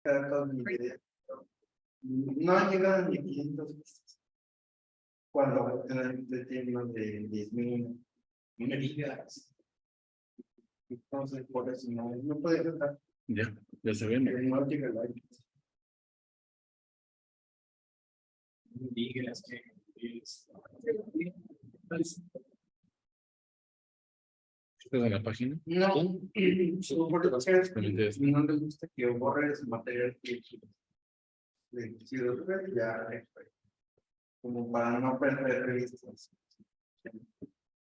cada mi video. No han llegado ni 500 vistas. Cuando tiene más de 10,000, no me digas. Entonces, por eso no puede cantar. Ya se ve, ¿no? No llega el like. Digas que es. ¿Estás en la página? No, porque no les gusta que borre su material que si lo sube ya como para no perder revistas.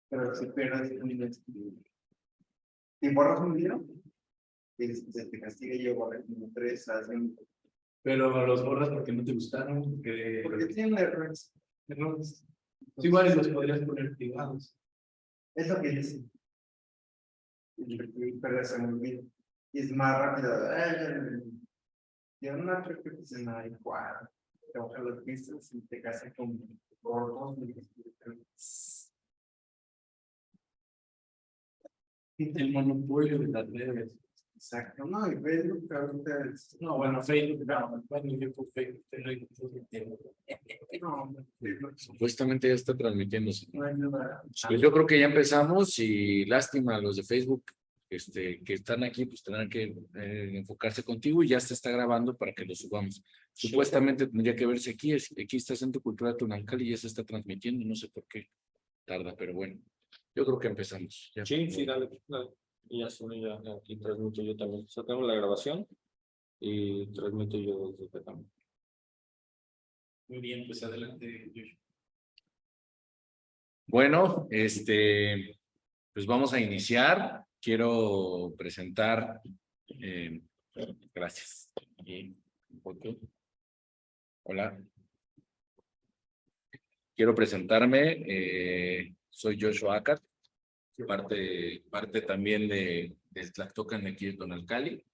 Pero si pierdes si borras un video, se te castiga y yo borré como 3 a 5. Pero los borras porque no te gustaron. Porque tienen errores. Sí, igual los podrías poner privados. Es lo que dicen. Y perderse muy bien. Y es más rápido. Yo no creo que se me da igual. Te bajas las pistas y te casas con gordos. El monopolio de las redes. Exacto, no, y Facebook ahorita es. No, bueno, Facebook, no, bueno, yo por Facebook No, supuestamente ya está transmitiéndose. no hay nada. Pues yo creo que ya empezamos y lástima a los de Facebook que están aquí, pues tendrán que enfocarse contigo y ya se está grabando para que lo subamos. Supuestamente tendría que verse aquí, aquí está Centro Cultural Tonalcali y ya se está transmitiendo, no sé por qué tarda, pero bueno, yo creo que empezamos. Ya. Sí, dale. Y ya aquí transmito yo también. Sacamos la grabación y transmito yo desde acá también. Muy bien, pues adelante, Joshua. Bueno, pues vamos a iniciar. Quiero presentar, gracias. Hola. Quiero presentarme, soy Joshua Acat, parte también de Tlactocan aquí de Tonalcali.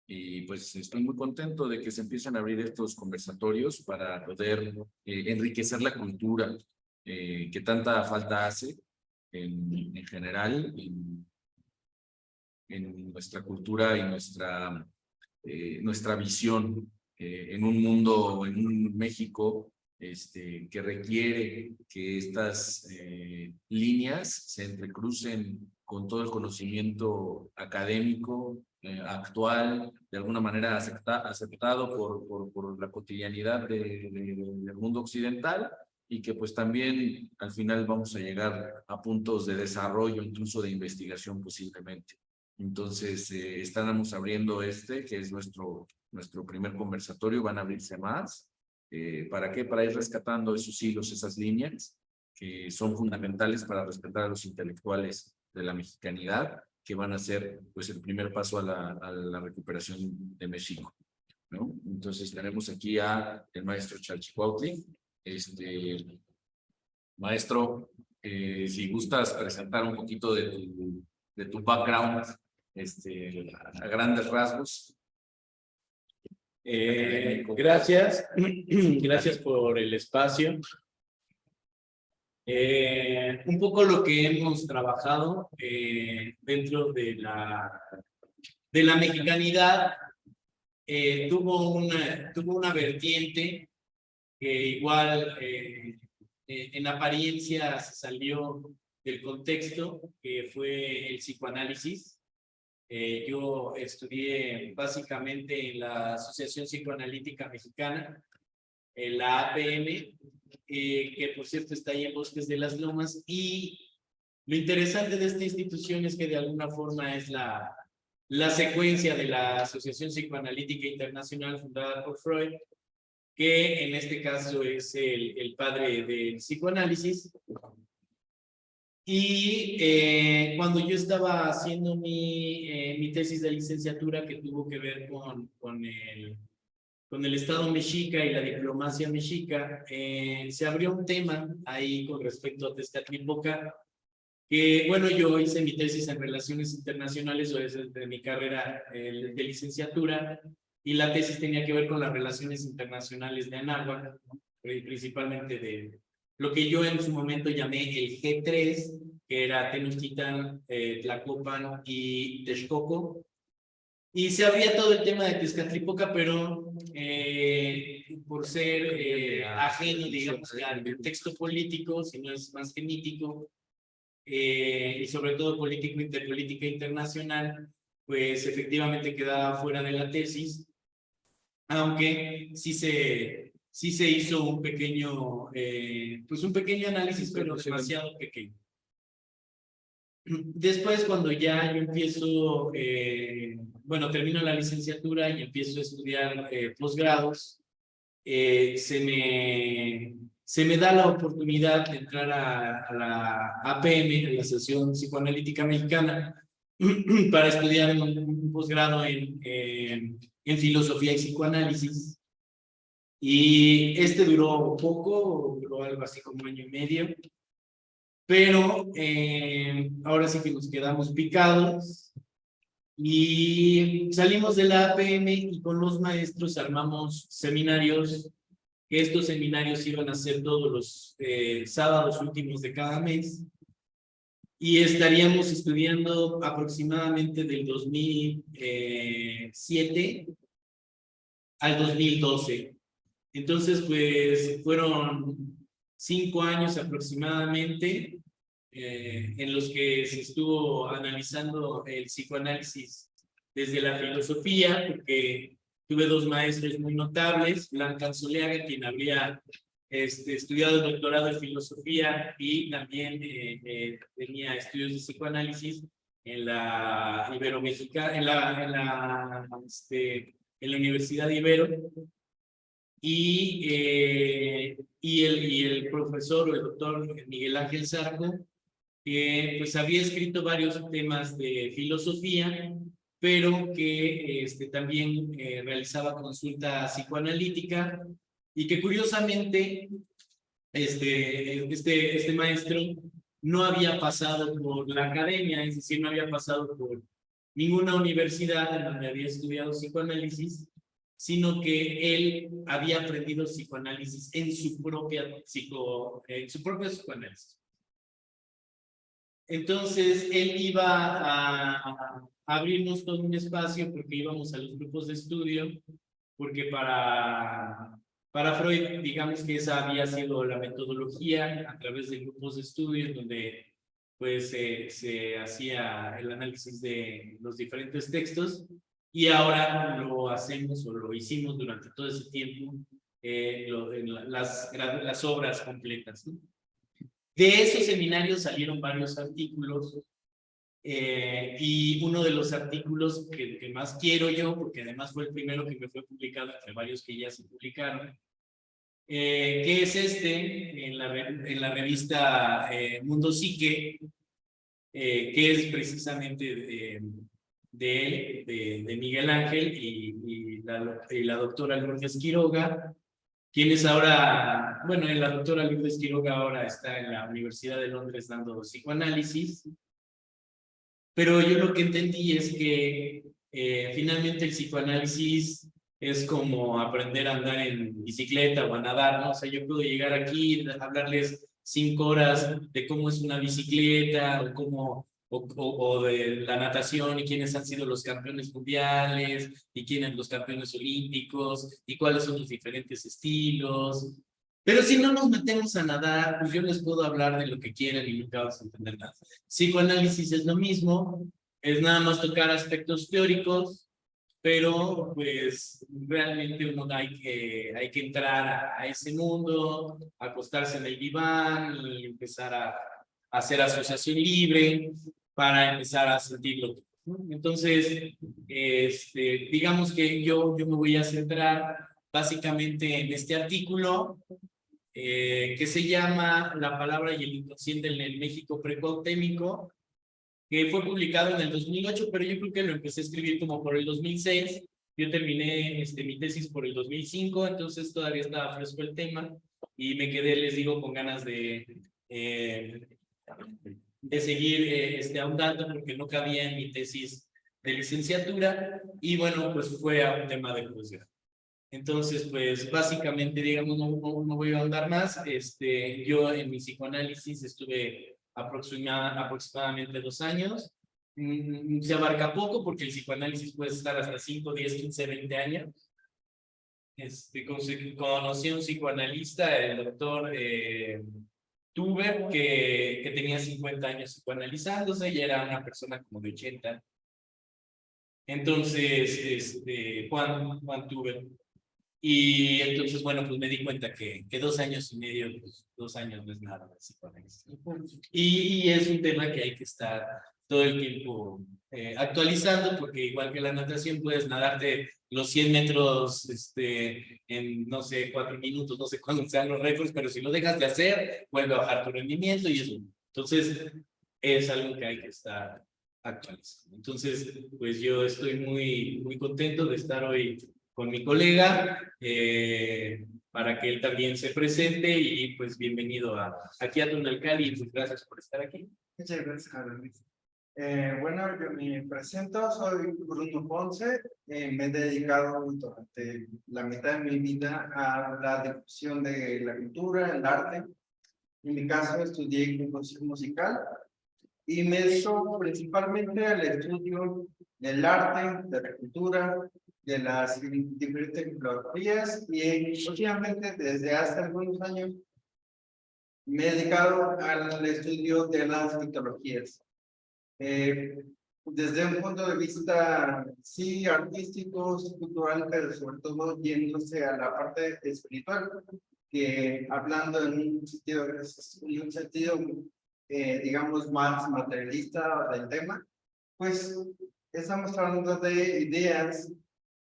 Y pues estoy muy contento de que se empiecen a abrir estos conversatorios para poder enriquecer la cultura que tanta falta hace en general en nuestra cultura y nuestra visión en un mundo, en un México que requiere que estas líneas se entrecrucen con todo el conocimiento académico actual, de alguna manera aceptado por la cotidianidad del mundo occidental, y que pues también al final vamos a llegar a puntos de desarrollo, incluso de investigación posiblemente. Entonces, estamos abriendo que es nuestro primer conversatorio, van a abrirse más. ¿Para qué? Para ir rescatando esos hilos, esas líneas que son fundamentales para rescatar a los intelectuales de la mexicanidad, que van a ser pues el primer paso a la recuperación de México, ¿no? Entonces tenemos aquí a el maestro Chalchicuautli. Maestro, si gustas presentar un poquito de tu background, a grandes rasgos. Gracias, gracias por el espacio. Un poco lo que hemos trabajado dentro de la mexicanidad tuvo una vertiente que igual en apariencia se salió del contexto, que fue el psicoanálisis. Yo estudié básicamente en la Asociación Psicoanalítica Mexicana, en la APM, que por cierto está ahí en Bosques de las Lomas, y lo interesante de esta institución es que de alguna forma es la secuencia de la Asociación Psicoanalítica Internacional fundada por Freud, que en este caso es el padre del psicoanálisis. Y cuando yo estaba haciendo mi tesis de licenciatura, que tuvo que ver con el Estado mexica y la diplomacia mexica, se abrió un tema ahí con respecto a Tezcatlipoca, que bueno, yo hice mi tesis en Relaciones Internacionales, o desde mi carrera de licenciatura, y la tesis tenía que ver con las relaciones internacionales de Anáhuac, principalmente de lo que yo en su momento llamé el G3, que era Tenochtitlan, Tlacopan y Texcoco. Y se abría todo el tema de Tezcatlipoca, pero por ser ajeno, digamos, al contexto político, si no es más que mítico, y sobre todo política internacional, pues efectivamente quedaba fuera de la tesis, aunque sí se hizo un pequeño, pues un pequeño análisis, pero demasiado pequeño. Después, cuando ya yo empiezo, bueno, termino la licenciatura y empiezo a estudiar posgrados, se me da la oportunidad de entrar a la APM, a la Asociación Psicoanalítica Mexicana, para estudiar un posgrado en filosofía y psicoanálisis. Y este duró poco, duró algo así como 1 año y medio. Pero ahora sí que nos quedamos picados y salimos de la APM y con los maestros armamos seminarios, que estos seminarios iban a ser todos los sábados últimos de cada mes y estaríamos estudiando aproximadamente del 2007 al 2012. Entonces, pues fueron 5 años aproximadamente en los que se estuvo analizando el psicoanálisis desde la filosofía, porque tuve 2 maestros muy notables, Blanca Anzoleaga, quien habría estudiado el doctorado en filosofía y también tenía estudios de psicoanálisis en la Iberomexicana, en la Universidad de Ibero. Y el profesor o el doctor Miguel Ángel Zarco, que pues había escrito varios temas de filosofía, pero que también realizaba consulta psicoanalítica y que curiosamente este maestro no había pasado por la academia, es decir, no había pasado por ninguna universidad en donde había estudiado psicoanálisis, sino que él había aprendido psicoanálisis en su propio psicoanálisis. Entonces, él iba a abrirnos todo un espacio porque íbamos a los grupos de estudio, porque para Freud, digamos que esa había sido la metodología a través de grupos de estudio, donde pues se hacía el análisis de los diferentes textos, y ahora lo hacemos o lo hicimos durante todo ese tiempo, las obras completas, ¿no? De esos seminarios salieron varios artículos y uno de los artículos que más quiero yo, porque además fue el primero que me fue publicado entre varios que ya se publicaron, que es en la revista Mundo Psique, que es precisamente de él, de Miguel Ángel y la doctora Lourdes Quiroga, quienes ahora, bueno, la doctora Lourdes Quiroga ahora está en la Universidad de Londres dando psicoanálisis, pero yo lo que entendí es que finalmente el psicoanálisis es como aprender a andar en bicicleta o a nadar, ¿no? O sea, yo puedo llegar aquí y hablarles 5 horas de cómo es una bicicleta o cómo o de la natación y quiénes han sido los campeones mundiales y quiénes los campeones olímpicos y cuáles son los diferentes estilos. Pero si no nos metemos a nadar, pues yo les puedo hablar de lo que quieran y nunca vas a entender nada. Psicoanálisis es lo mismo, es nada más tocar aspectos teóricos, pero pues realmente uno hay que entrar a ese mundo, acostarse en el diván y empezar a hacer asociación libre para empezar a sentirlo. Entonces, digamos que yo me voy a centrar básicamente en este artículo que se llama La palabra y el inconsciente en el México precuautémico, que fue publicado en el 2008, pero yo creo que lo empecé a escribir como por el 2006. Yo terminé mi tesis por el 2005, entonces todavía estaba fresco el tema y me quedé, les digo, con ganas de seguir ahondando porque no cabía en mi tesis de licenciatura y bueno, pues fue a un tema de posgrado. Entonces, pues básicamente, digamos, no voy a ahondar más. Yo en mi psicoanálisis estuve aproximadamente 2 años. se abarca poco porque el psicoanálisis puede estar hasta 5, 10, 15, 20 años. Conocí a un psicoanalista, el doctor Tuber, que tenía 50 años psicoanalizándose y era una persona como de 80. Entonces, Juan Tuber. Y entonces, bueno, pues me di cuenta que 2 años y medio, pues 2 años no es nada de psicoanálisis. Y es un tema que hay que estar todo el tiempo actualizando, porque igual que la natación, puedes nadarte los 100 metros en, no sé, 4 minutos, no sé cuándo sean los récords, pero si lo dejas de hacer, vuelve a bajar tu rendimiento y eso. Entonces, es algo que hay que estar actualizando. Entonces, pues yo estoy muy contento de estar hoy con mi colega, para que él también se presente y pues bienvenido aquí a Tunalcali y pues gracias por estar aquí. Muchas gracias, Luis. Bueno, yo me presento, soy Bruno Ponce, me he dedicado durante la mitad de mi vida a la difusión de la cultura, el arte. En mi caso estudié composición musical y me dedico principalmente al estudio del arte, de la cultura, de las diferentes filosofías y últimamente desde hace algunos años me he dedicado al estudio de las mitologías. Desde un punto de vista, sí, artístico, cultural, pero sobre todo yéndose a la parte espiritual, que hablando en un sentido digamos, más materialista del tema, pues estamos hablando de ideas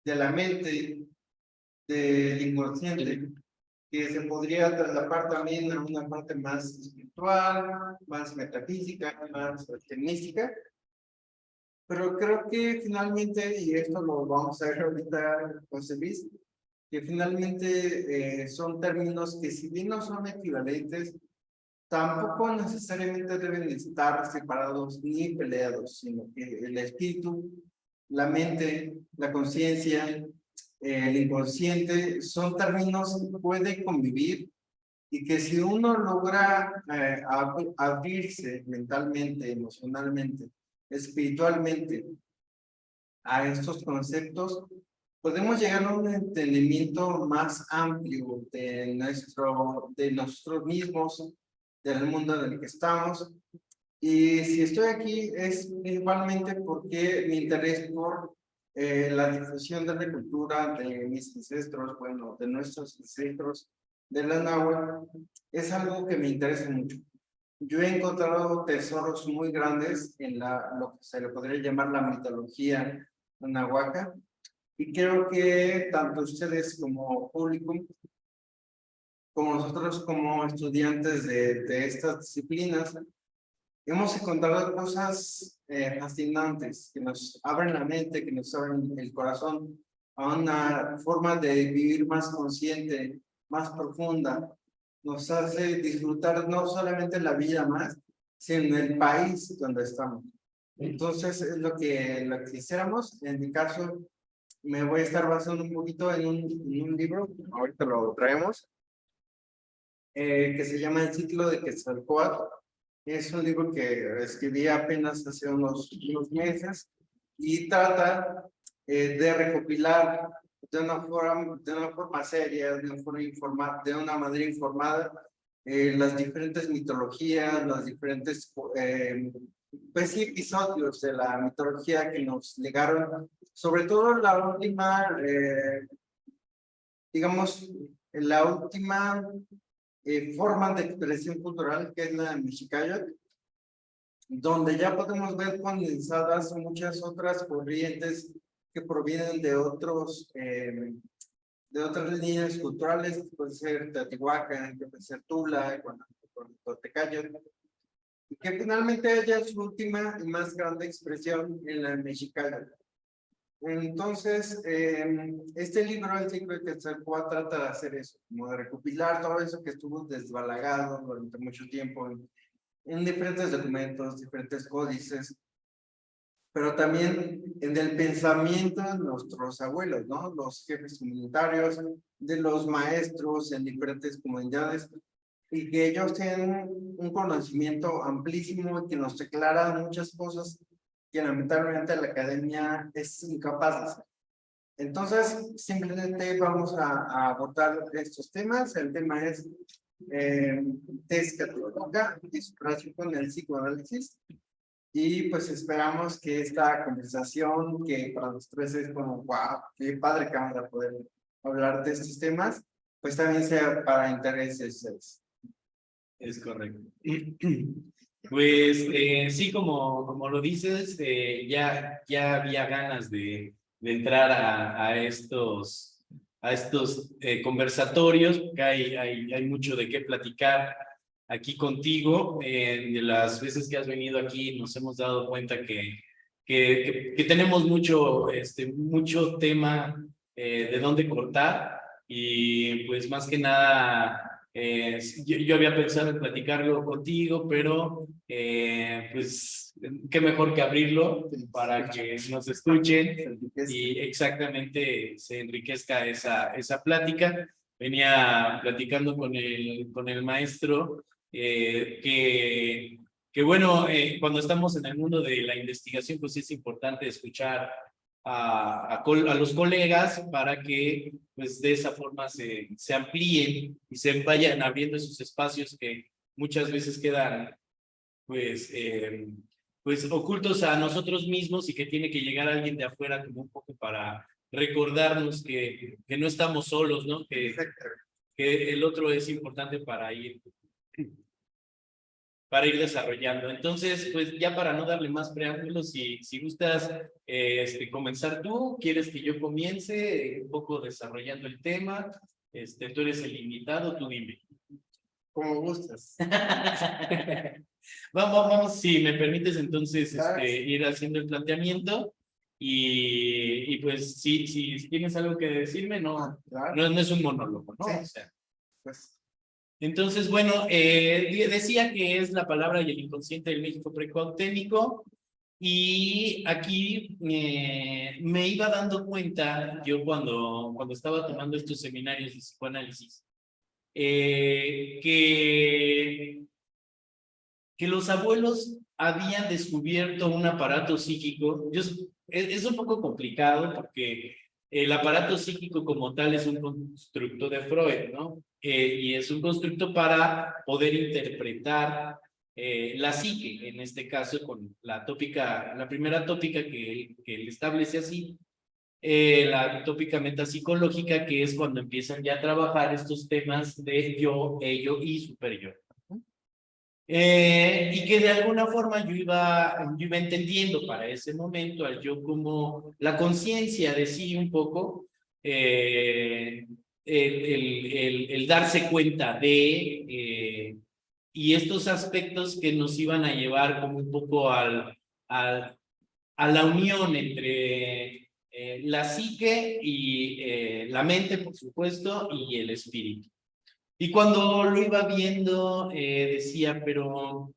de la mente, del inconsciente, que se podría trasladar también a una parte más espiritual, más metafísica, más mística. Pero creo que finalmente, y esto lo vamos a ver ahorita, José Luis, que finalmente son términos que si bien no son equivalentes, tampoco necesariamente deben estar separados ni peleados, sino que el espíritu, la mente, la conciencia, el inconsciente, son términos que pueden convivir y que si uno logra abrirse mentalmente, emocionalmente, espiritualmente a estos conceptos, podemos llegar a un entendimiento más amplio de nosotros mismos, del mundo en el que estamos. Y si estoy aquí es igualmente porque mi interés por la difusión de la cultura de mis ancestros, bueno, de nuestros ancestros, de la náhuatl, es algo que me interesa mucho. Yo he encontrado tesoros muy grandes en lo que se le podría llamar la mitología náhuatl, y creo que tanto ustedes como público, como nosotros como estudiantes de estas disciplinas, hemos encontrado cosas fascinantes que nos abren la mente, que nos abren el corazón a una forma de vivir más consciente, más profunda. Nos hace disfrutar no solamente la vida más, sino el país donde estamos. Entonces, es lo que quisiéramos. En mi caso, me voy a estar basando un poquito en un libro, ahorita lo traemos, que se llama El ciclo de Quetzalcóatl. Es un libro que escribí apenas hace unos meses y trata de recopilar de una forma seria, de una manera informada, las diferentes mitologías, los diferentes pues, sí, episodios de la mitología que nos legaron, sobre todo la última, digamos, la última forma de expresión cultural, que es la mexicáyotl, donde ya podemos ver condensadas muchas otras corrientes que provienen de otras líneas culturales, que puede ser Teotihuacán, que puede ser Tula, Totecayotl, y que finalmente ella es su última y más grande expresión en la mexicáyotl. Entonces, este libro, El ciclo de Quetzalcóatl, trata de hacer eso, como de recopilar todo eso que estuvo desbalagado durante mucho tiempo en diferentes documentos, diferentes códices, pero también en el pensamiento de nuestros abuelos, ¿no? Los jefes comunitarios, de los maestros en diferentes comunidades, y que ellos tienen un conocimiento amplísimo y que nos declaran muchas cosas que lamentablemente la academia es incapaz de hacer. Entonces, simplemente vamos a abordar estos temas. El tema es test catológica y su relación con el psicoanálisis. Y pues esperamos que esta conversación, que para los tres es como, wow, qué padre que vamos a poder hablar de estos temas, pues también sea para intereses. Es correcto. Pues sí, como lo dices, ya había ganas de entrar a estos conversatorios, porque hay mucho de qué platicar aquí contigo. De las veces que has venido aquí nos hemos dado cuenta que tenemos mucho tema de dónde cortar, y pues más que nada yo había pensado en platicarlo contigo, pero pues qué mejor que abrirlo para que nos escuchen y exactamente se enriquezca esa plática. Venía platicando con el maestro que bueno, cuando estamos en el mundo de la investigación, pues es importante escuchar a los colegas para que pues de esa forma se amplíen y se vayan abriendo esos espacios que muchas veces quedan pues ocultos a nosotros mismos, y que tiene que llegar alguien de afuera como un poco para recordarnos que no estamos solos, ¿no? Que el otro es importante para ir desarrollando. Entonces, pues ya para no darle más preámbulos, si gustas comenzar tú, quieres que yo comience un poco desarrollando el tema, tú eres el invitado, tú dime. Como gustas. Vamos, si me permites entonces Claro. ir haciendo el planteamiento, y pues si tienes algo que decirme, Claro. no es un monólogo, ¿no? Sí. O sea, Pues, entonces, bueno, decía que es la palabra y el inconsciente del México precuauténico, y aquí me iba dando cuenta, yo cuando estaba tomando estos seminarios de psicoanálisis, que los abuelos habían descubierto un aparato psíquico. Es un poco complicado porque el aparato psíquico como tal es un constructo de Freud, ¿no? Y es un constructo para poder interpretar la psique, en este caso con la primera tópica que él establece así, la tópica metapsicológica, que es cuando empiezan ya a trabajar estos temas de yo, ello y superior. Y que de alguna forma yo iba entendiendo para ese momento al yo como la conciencia de sí un poco, el darse cuenta y estos aspectos que nos iban a llevar como un poco a la unión entre la psique y la mente, por supuesto, y el espíritu. Y cuando lo iba viendo, decía, pero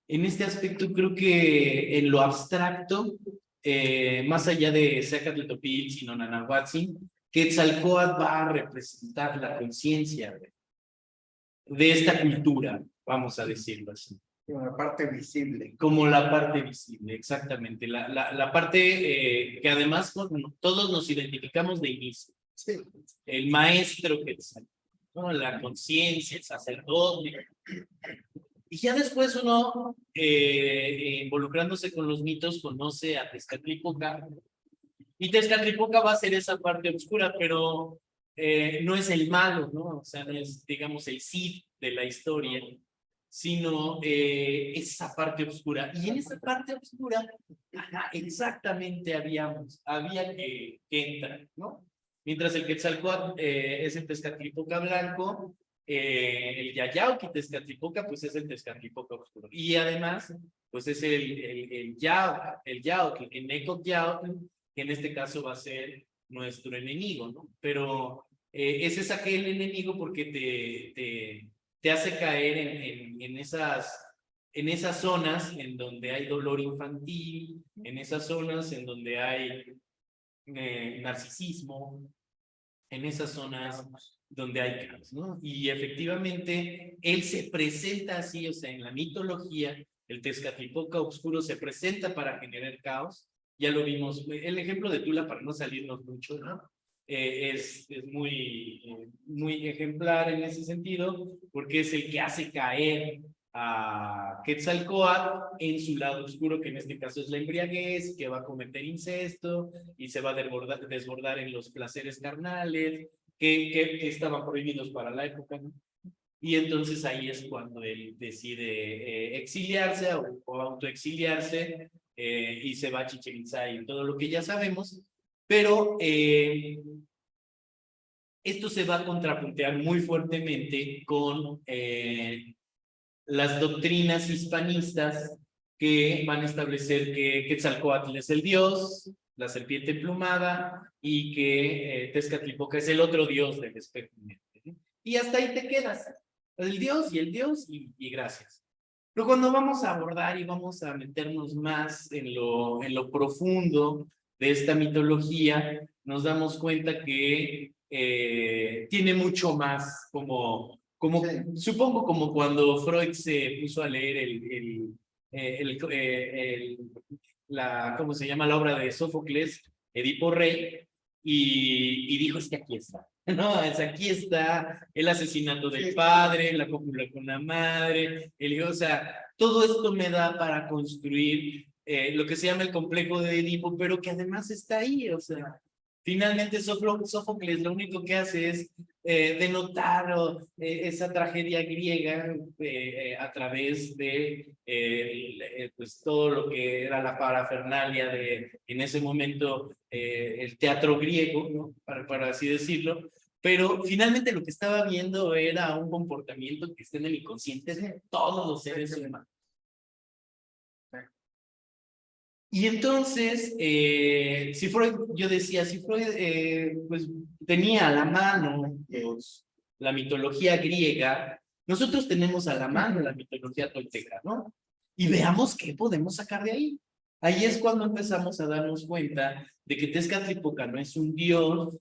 en este aspecto creo que en lo abstracto, más allá de Zacatl sino Nanahuatzin, Quetzalcóatl va a representar la conciencia de esta cultura, vamos a decirlo así. como la parte visible. Como la parte visible, exactamente. La parte que además todos nos identificamos de inicio. Sí. El maestro Quetzalcóatl, ¿no? La conciencia, el sacerdote. Y ya después uno, involucrándose con los mitos, conoce a Tezcatlipoca. Y Tezcatlipoca va a ser esa parte oscura, pero no es el malo, ¿no? O sea, no es, digamos, el Cid de la historia, sino esa parte oscura. Y en esa parte oscura, exactamente había que entrar, ¿no? Mientras el Quetzalcóatl es el Tezcatlipoca blanco, el Yayauqui Tezcatlipoca, pues es el Tezcatlipoca oscuro. Y además, pues es el Yautl, el Necocyautl, que en este caso va a ser nuestro enemigo, ¿no? Pero ese es aquel enemigo porque te hace caer en esas zonas en donde hay dolor infantil, en esas zonas en donde hay narcisismo, en esas zonas donde hay caos, ¿no? Y efectivamente, él se presenta así, o sea, en la mitología, El Tezcatlipoca oscuro se presenta para generar caos. Ya lo vimos, el ejemplo de Tula, para no salirnos mucho, ¿no? Es muy ejemplar en ese sentido, porque es el que hace caer a Quetzalcóatl en su lado oscuro, que en este caso es la embriaguez, que va a cometer incesto y se va a desbordar en los placeres carnales, que estaban prohibidos para la época, ¿no? Y entonces ahí es cuando él decide exiliarse o autoexiliarse, y se va a Chichén Itzá y todo lo que ya sabemos, pero esto se va a contrapuntear muy fuertemente con las doctrinas hispanistas que van a establecer que Quetzalcóatl es el dios, la serpiente emplumada, y que Tezcatlipoca es el otro dios del espejo. Y hasta ahí te quedas. El dios y gracias. Pero cuando vamos a abordar y vamos a meternos más en lo profundo de esta mitología, nos damos cuenta que tiene mucho más, como supongo como cuando Freud se puso a leer ¿cómo se llama? La obra de Sófocles, Edipo Rey, y dijo, es que aquí está. No, es aquí está el asesinato del padre, la cópula con la madre, o sea, todo esto me da para construir lo que se llama el complejo de Edipo, pero que además está ahí, o sea, finalmente Sófocles lo único que hace es denotar esa tragedia griega a través de pues todo lo que era la parafernalia de en ese momento el teatro griego, ¿no? Para así decirlo, pero finalmente lo que estaba viendo era un comportamiento que está en el inconsciente de todos los seres humanos. Y entonces, si Freud, yo decía, si Freud pues, tenía a la mano la mitología griega, nosotros tenemos a la mano la mitología tolteca, ¿no? Y veamos qué podemos sacar de ahí. Ahí es cuando empezamos a darnos cuenta de que Tezcatlipoca no es un dios,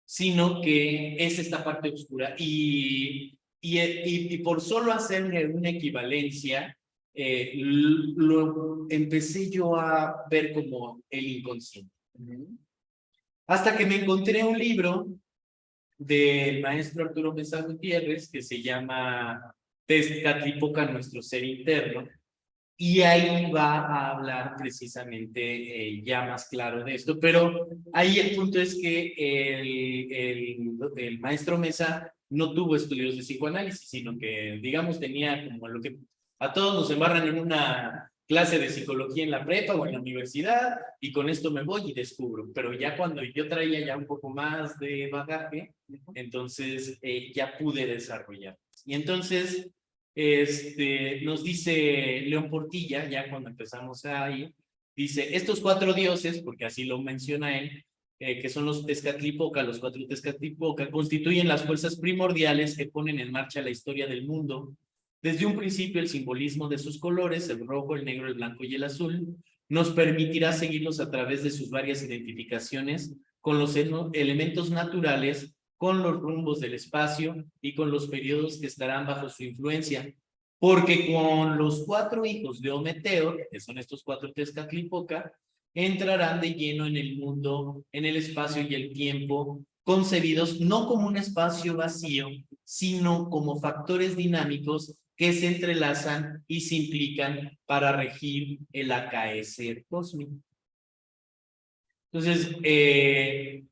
sino que es esta parte oscura. Y por solo hacerle una equivalencia, lo empecé yo a ver como el inconsciente. Hasta que me encontré un libro del maestro Arturo Mesa Gutiérrez que se llama Tezcatlipoca, nuestro ser interno, y ahí va a hablar precisamente ya más claro de esto, pero ahí el punto es que el maestro Mesa no tuvo estudios de psicoanálisis, sino que, digamos, tenía como lo que a todos nos embarran en una clase de psicología en la prepa o en la universidad, y con esto me voy y descubro, pero ya cuando yo traía ya un poco más de bagaje, entonces ya pude desarrollar. Y entonces nos dice León Portilla, ya cuando empezamos ahí, dice, estos 4 dioses, porque así lo menciona él, que son los Tezcatlipoca, los 4 Tezcatlipoca, constituyen las fuerzas primordiales que ponen en marcha la historia del mundo. Desde un principio, el simbolismo de sus colores, el rojo, el negro, el blanco y el azul, nos permitirá seguirlos a través de sus varias identificaciones con los elementos naturales, con los rumbos del espacio y con los periodos que estarán bajo su influencia. Porque con los 4 hijos de Ometeo, que son estos 4 Tezcatlipoca, entrarán de lleno en el mundo, en el espacio y el tiempo, concebidos no como un espacio vacío, sino como factores dinámicos que se entrelazan y se implican para regir el acaecer cósmico. Entonces,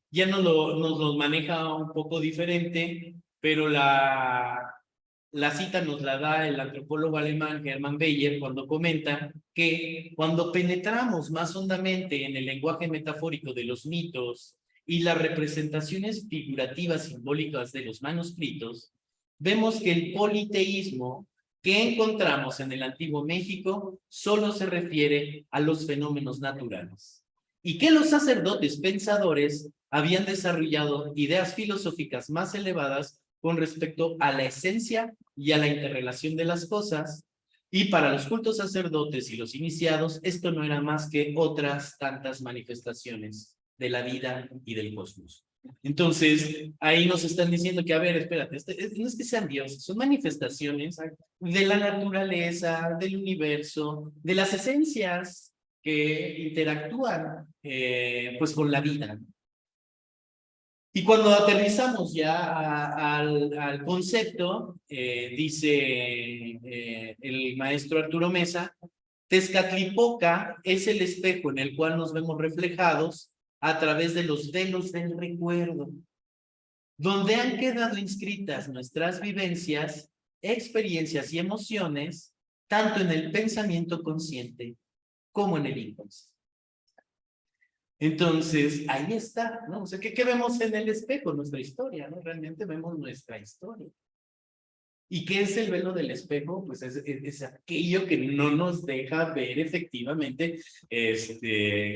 ya nos lo maneja un poco diferente, pero la cita nos la da el antropólogo alemán Hermann Bayer cuando comenta que cuando penetramos más hondamente en el lenguaje metafórico de los mitos y las representaciones figurativas simbólicas de los manuscritos, vemos que el politeísmo que encontramos en el antiguo México solo se refiere a los fenómenos naturales, y que los sacerdotes pensadores habían desarrollado ideas filosóficas más elevadas con respecto a la esencia y a la interrelación de las cosas, y para los cultos sacerdotes y los iniciados, esto no era más que otras tantas manifestaciones de la vida y del cosmos. Entonces, ahí nos están diciendo que, a ver, espérate, no es que sean dioses, son manifestaciones de la naturaleza, del universo, de las esencias que interactúan pues con la vida. Y cuando aterrizamos ya al concepto, dice el maestro Arturo Mesa, Tezcatlipoca es el espejo en el cual nos vemos reflejados a través de los velos del recuerdo, donde han quedado inscritas nuestras vivencias, experiencias y emociones, tanto en el pensamiento consciente como en el inconsciente. Entonces, ahí está, ¿no? O sea, ¿qué vemos en el espejo? Nuestra historia, ¿no? Realmente vemos nuestra historia. ¿Y qué es el velo del espejo? Pues es aquello que no nos deja ver efectivamente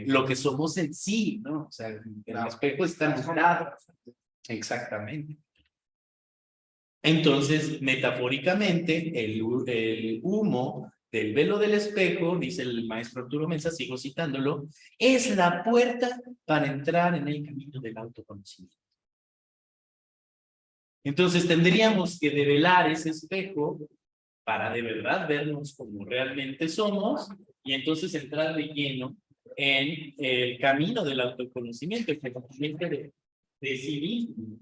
lo que somos en sí, ¿no? O sea, el espejo está nublado. Exactamente. Entonces, metafóricamente, el humo del velo del espejo, dice el maestro Arturo Mesa, sigo citándolo, es la puerta para entrar en el camino del autoconocimiento. Entonces, tendríamos que develar ese espejo para de verdad vernos como realmente somos y entonces entrar de lleno en el camino del autoconocimiento, el conocimiento de sí mismo.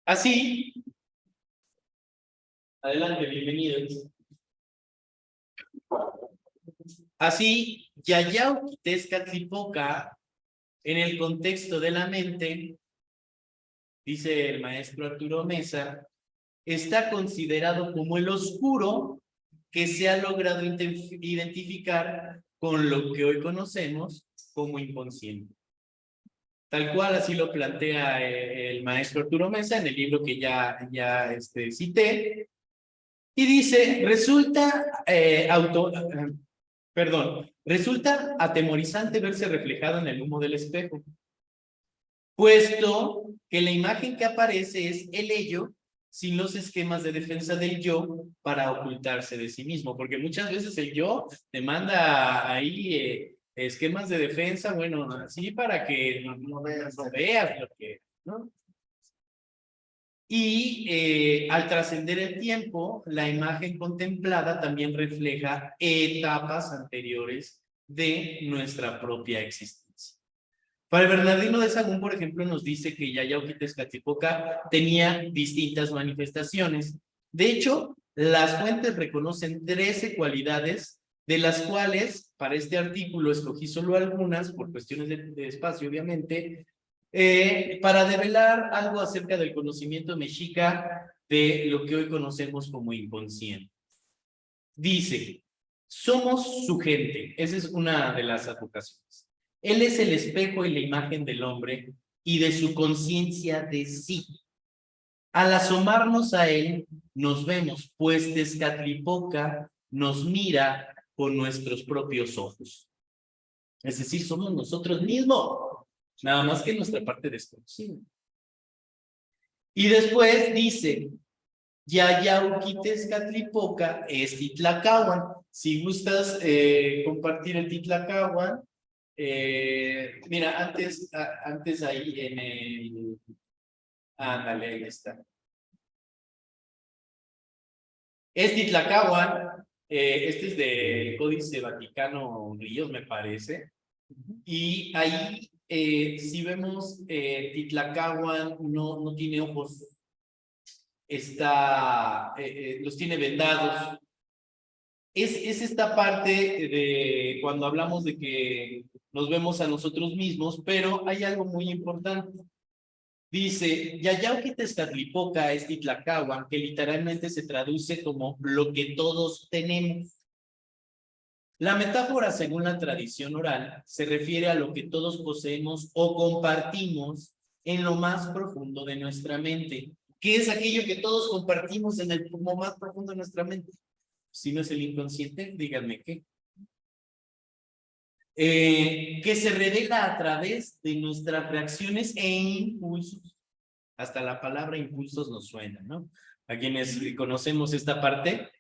Así, adelante, bienvenidos. Así, Yayau Tezcatlipoca, en el contexto de la mente, dice el maestro Arturo Mesa, está considerado como el oscuro que se ha logrado identificar con lo que hoy conocemos como inconsciente. Tal cual así lo plantea el maestro Arturo Mesa en el libro que ya cité. Y dice, resulta atemorizante verse reflejado en el humo del espejo, puesto que la imagen que aparece es el ello sin los esquemas de defensa del yo para ocultarse de sí mismo, porque muchas veces el yo te manda ahí esquemas de defensa, bueno, así para que no veas lo que, ¿no? Y al trascender el tiempo, la imagen contemplada también refleja etapas anteriores de nuestra propia existencia. Para Bernardino de Sahagún, por ejemplo, nos dice que Yayau Tezcatlipoca tenía distintas manifestaciones. De hecho, las fuentes reconocen 13 cualidades, de las cuales, para este artículo, escogí solo algunas, por cuestiones de espacio, obviamente, para develar algo acerca del conocimiento mexica de lo que hoy conocemos como inconsciente. Dice, somos su gente, esa es una de las advocaciones. Él es el espejo y la imagen del hombre y de su conciencia de sí. Al asomarnos a él, nos vemos, pues Tezcatlipoca nos mira con nuestros propios ojos. Es decir, somos nosotros mismos. Nada más que nuestra parte desconocida. Y después dice, Yayau Tezcatlipoca es Titlacahuan. Si gustas compartir el Titlacahuan, mira, antes ahí en el... Ándale, ahí está. Es Titlacahuan, este es del Códice Vaticano Ríos, me parece. Y ahí, si vemos, Titlacahuan no tiene ojos, los tiene vendados. Es esta parte de cuando hablamos de que nos vemos a nosotros mismos, pero hay algo muy importante. Dice, Yayau Tezcatlipoca es Titlacahuan, que literalmente se traduce como lo que todos tenemos. La metáfora, según la tradición oral, se refiere a lo que todos poseemos o compartimos en lo más profundo de nuestra mente. ¿Qué es aquello que todos compartimos en el más profundo de nuestra mente? Si no es el inconsciente, díganme qué. Que se revela a través de nuestras reacciones e impulsos. Hasta la palabra impulsos nos suena, ¿no? A quienes conocemos esta parte,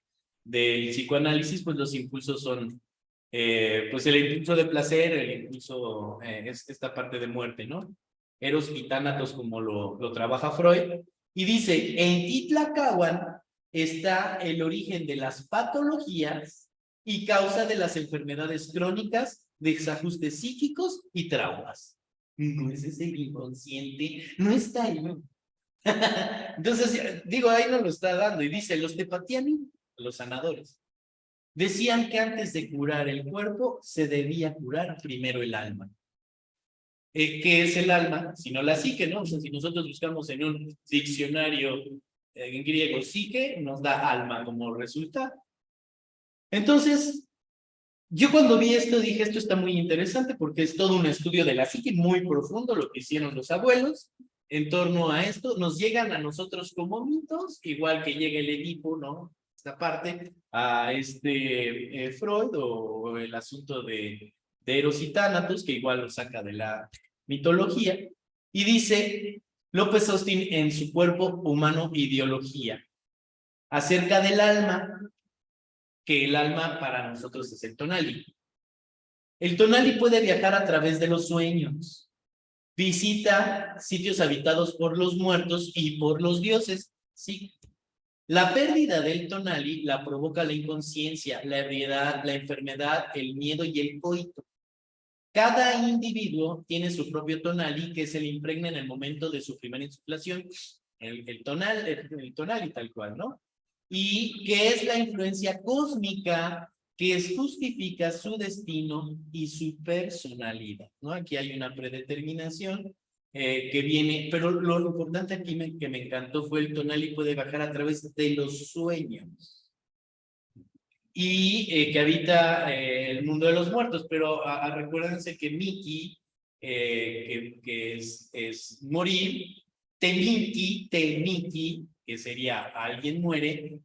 del psicoanálisis, pues los impulsos son pues el impulso de placer, el impulso, es esta parte de muerte, ¿no? Eros y tánatos, como lo trabaja Freud, y dice, en Titlacahuan está el origen de las patologías y causa de las enfermedades crónicas, desajustes psíquicos y traumas. No es ese el inconsciente, no está ahí. Entonces, digo, ahí no lo está dando, y dice, los tepatiani, los sanadores, decían que antes de curar el cuerpo, se debía curar primero el alma. ¿Qué es el alma? Sino la psique, ¿no? O sea, si nosotros buscamos en un diccionario en griego psique, nos da alma como resultado. Entonces, yo cuando vi esto dije, esto está muy interesante porque es todo un estudio de la psique muy profundo, lo que hicieron los abuelos en torno a esto. Nos llegan a nosotros como mitos, igual que llega el Edipo, ¿no? Esta parte, a Freud o el asunto de Eros y Tánatos, que igual lo saca de la mitología, y dice López Austin en su Cuerpo Humano Ideología, acerca del alma, que el alma para nosotros es el tonali. El tonali puede viajar a través de los sueños, visita sitios habitados por los muertos y por los dioses, sí. La pérdida del tonali la provoca la inconsciencia, la ebriedad, la enfermedad, el miedo y el coito. Cada individuo tiene su propio tonali que se le impregna en el momento de su primera insuflación, el tonali tal cual, ¿no? Y que es la influencia cósmica que justifica su destino y su personalidad, ¿no? Aquí hay una predeterminación que viene, pero lo importante aquí que me encantó fue el tonali puede bajar a través de los sueños y que habita el mundo de los muertos, pero recuérdense que Miki, que es morir, Temiki, que sería alguien muere,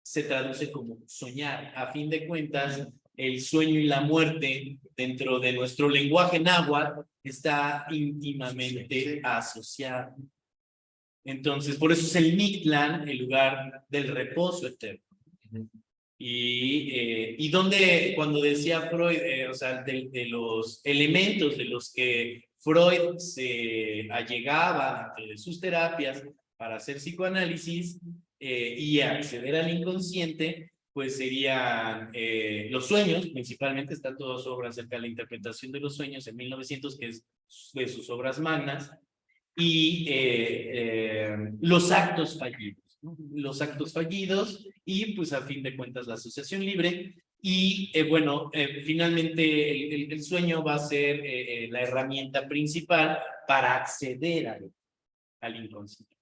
se traduce como soñar. A fin de cuentas, el sueño y la muerte dentro de nuestro lenguaje náhuatl está íntimamente asociado. Entonces, por eso es el Mictlán, el lugar del reposo eterno. Y donde, cuando decía Freud, o sea, de los elementos de los que Freud se allegaba dentro de sus terapias para hacer psicoanálisis y acceder al inconsciente, pues serían los sueños, principalmente. Está toda su obra acerca de la interpretación de los sueños en 1900, que es de sus obras magnas, y los actos fallidos, ¿no? Los actos fallidos y pues a fin de cuentas la asociación libre y finalmente el sueño va a ser la herramienta principal para acceder al inconsciente.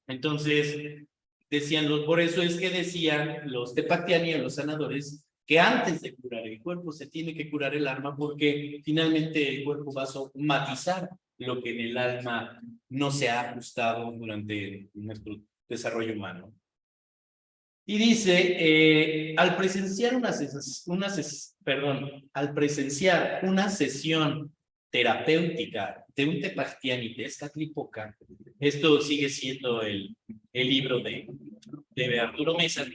Entonces decían por eso es que decían los tepatiani, los sanadores, que antes de curar el cuerpo se tiene que curar el alma, porque finalmente el cuerpo va a somatizar lo que en el alma no se ha ajustado durante nuestro desarrollo humano. Y dice, al presenciar una sesión terapéutica de un tepatiani de Tezcatlipoca, esto sigue siendo el libro de Arturo Mesa,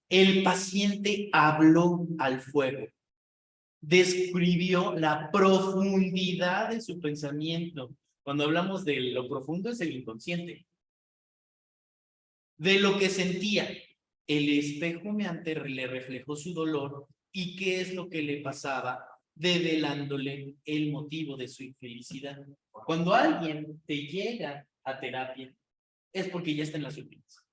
el paciente habló al fuego, describió la profundidad de su pensamiento. Cuando hablamos de lo profundo es el inconsciente. De lo que sentía. El espejo humeante le reflejó su dolor y qué es lo que le pasaba, develándole el motivo de su infelicidad. Cuando alguien te llega a terapia, es porque ya está en las últimas.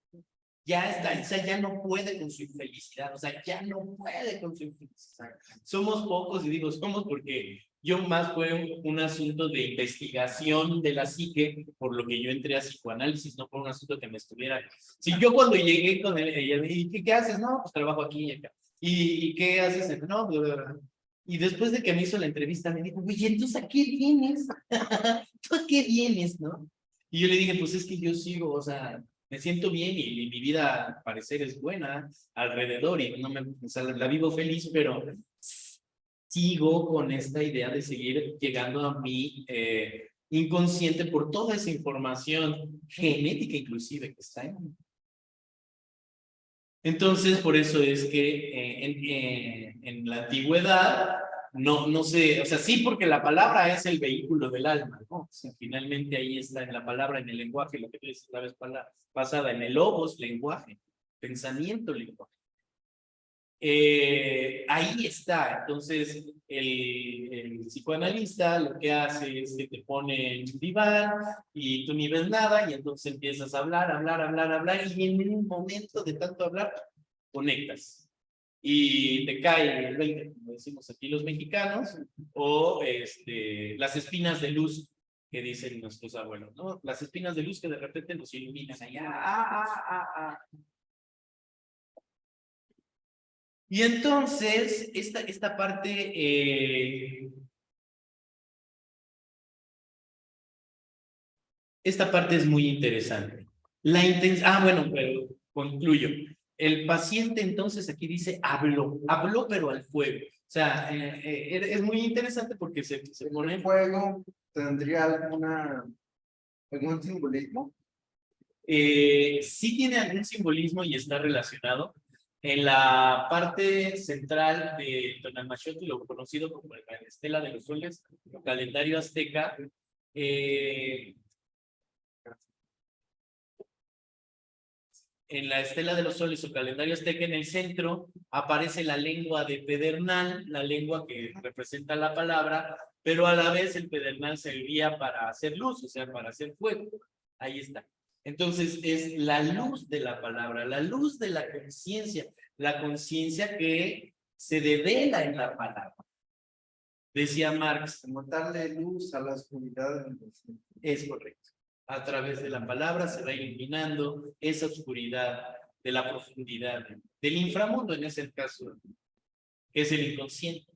Ya está, o sea, ya no puede con su infelicidad, o sea, ya no puede con su infelicidad. Somos pocos, y digo somos porque yo más fue un asunto de investigación de la psique, por lo que yo entré a psicoanálisis, no por un asunto que me estuviera. Si yo cuando llegué con él, ella me dijo, ¿qué haces? No, pues trabajo aquí y acá. ¿Y qué haces? No, y después de que me hizo la entrevista, me dijo, oye, entonces ¿a qué vienes? ¿Tú a qué vienes, no? Y yo le dije, pues es que yo sigo, o sea, me siento bien y mi vida al parecer es buena alrededor y no o sea, la vivo feliz, pero sigo con esta idea de seguir llegando a mi inconsciente por toda esa información genética inclusive que está en mí. Entonces, por eso es que en la antigüedad no sé, o sea, sí, porque la palabra es el vehículo del alma, ¿no? O sea, finalmente ahí está en la palabra, en el lenguaje, lo que tú dices la vez pasada, en el logos, lenguaje, pensamiento, lenguaje. Ahí está, entonces el psicoanalista lo que hace es que te pone en un diván y tú ni ves nada y entonces empiezas a hablar y en un momento de tanto hablar conectas y te cae el 20, como decimos aquí los mexicanos, o las espinas de luz que dicen nuestros abuelos, ¿no? Las espinas de luz que de repente nos iluminan allá. Y entonces, esta parte, esta parte es muy interesante. Bueno, pero concluyo. El paciente entonces aquí dice habló pero al fuego. O sea, es muy interesante porque se pone ¿El fuego tendría algún simbolismo? Sí tiene algún simbolismo y está relacionado. En la parte central de Tonalmachote, lo conocido como la Estela de los Soles, el calendario azteca, en la Estela de los Soles o calendario azteca, en el centro aparece la lengua de pedernal, la lengua que representa la palabra, pero a la vez el pedernal servía para hacer luz, o sea, para hacer fuego. Ahí está. Entonces es la luz de la palabra, la luz de la conciencia que se devela en la palabra. Decía Marx, Como darle luz a la oscuridad del desierto. es correcto. A través de la palabra se va iluminando esa oscuridad de la profundidad, del inframundo en ese caso, que es el inconsciente.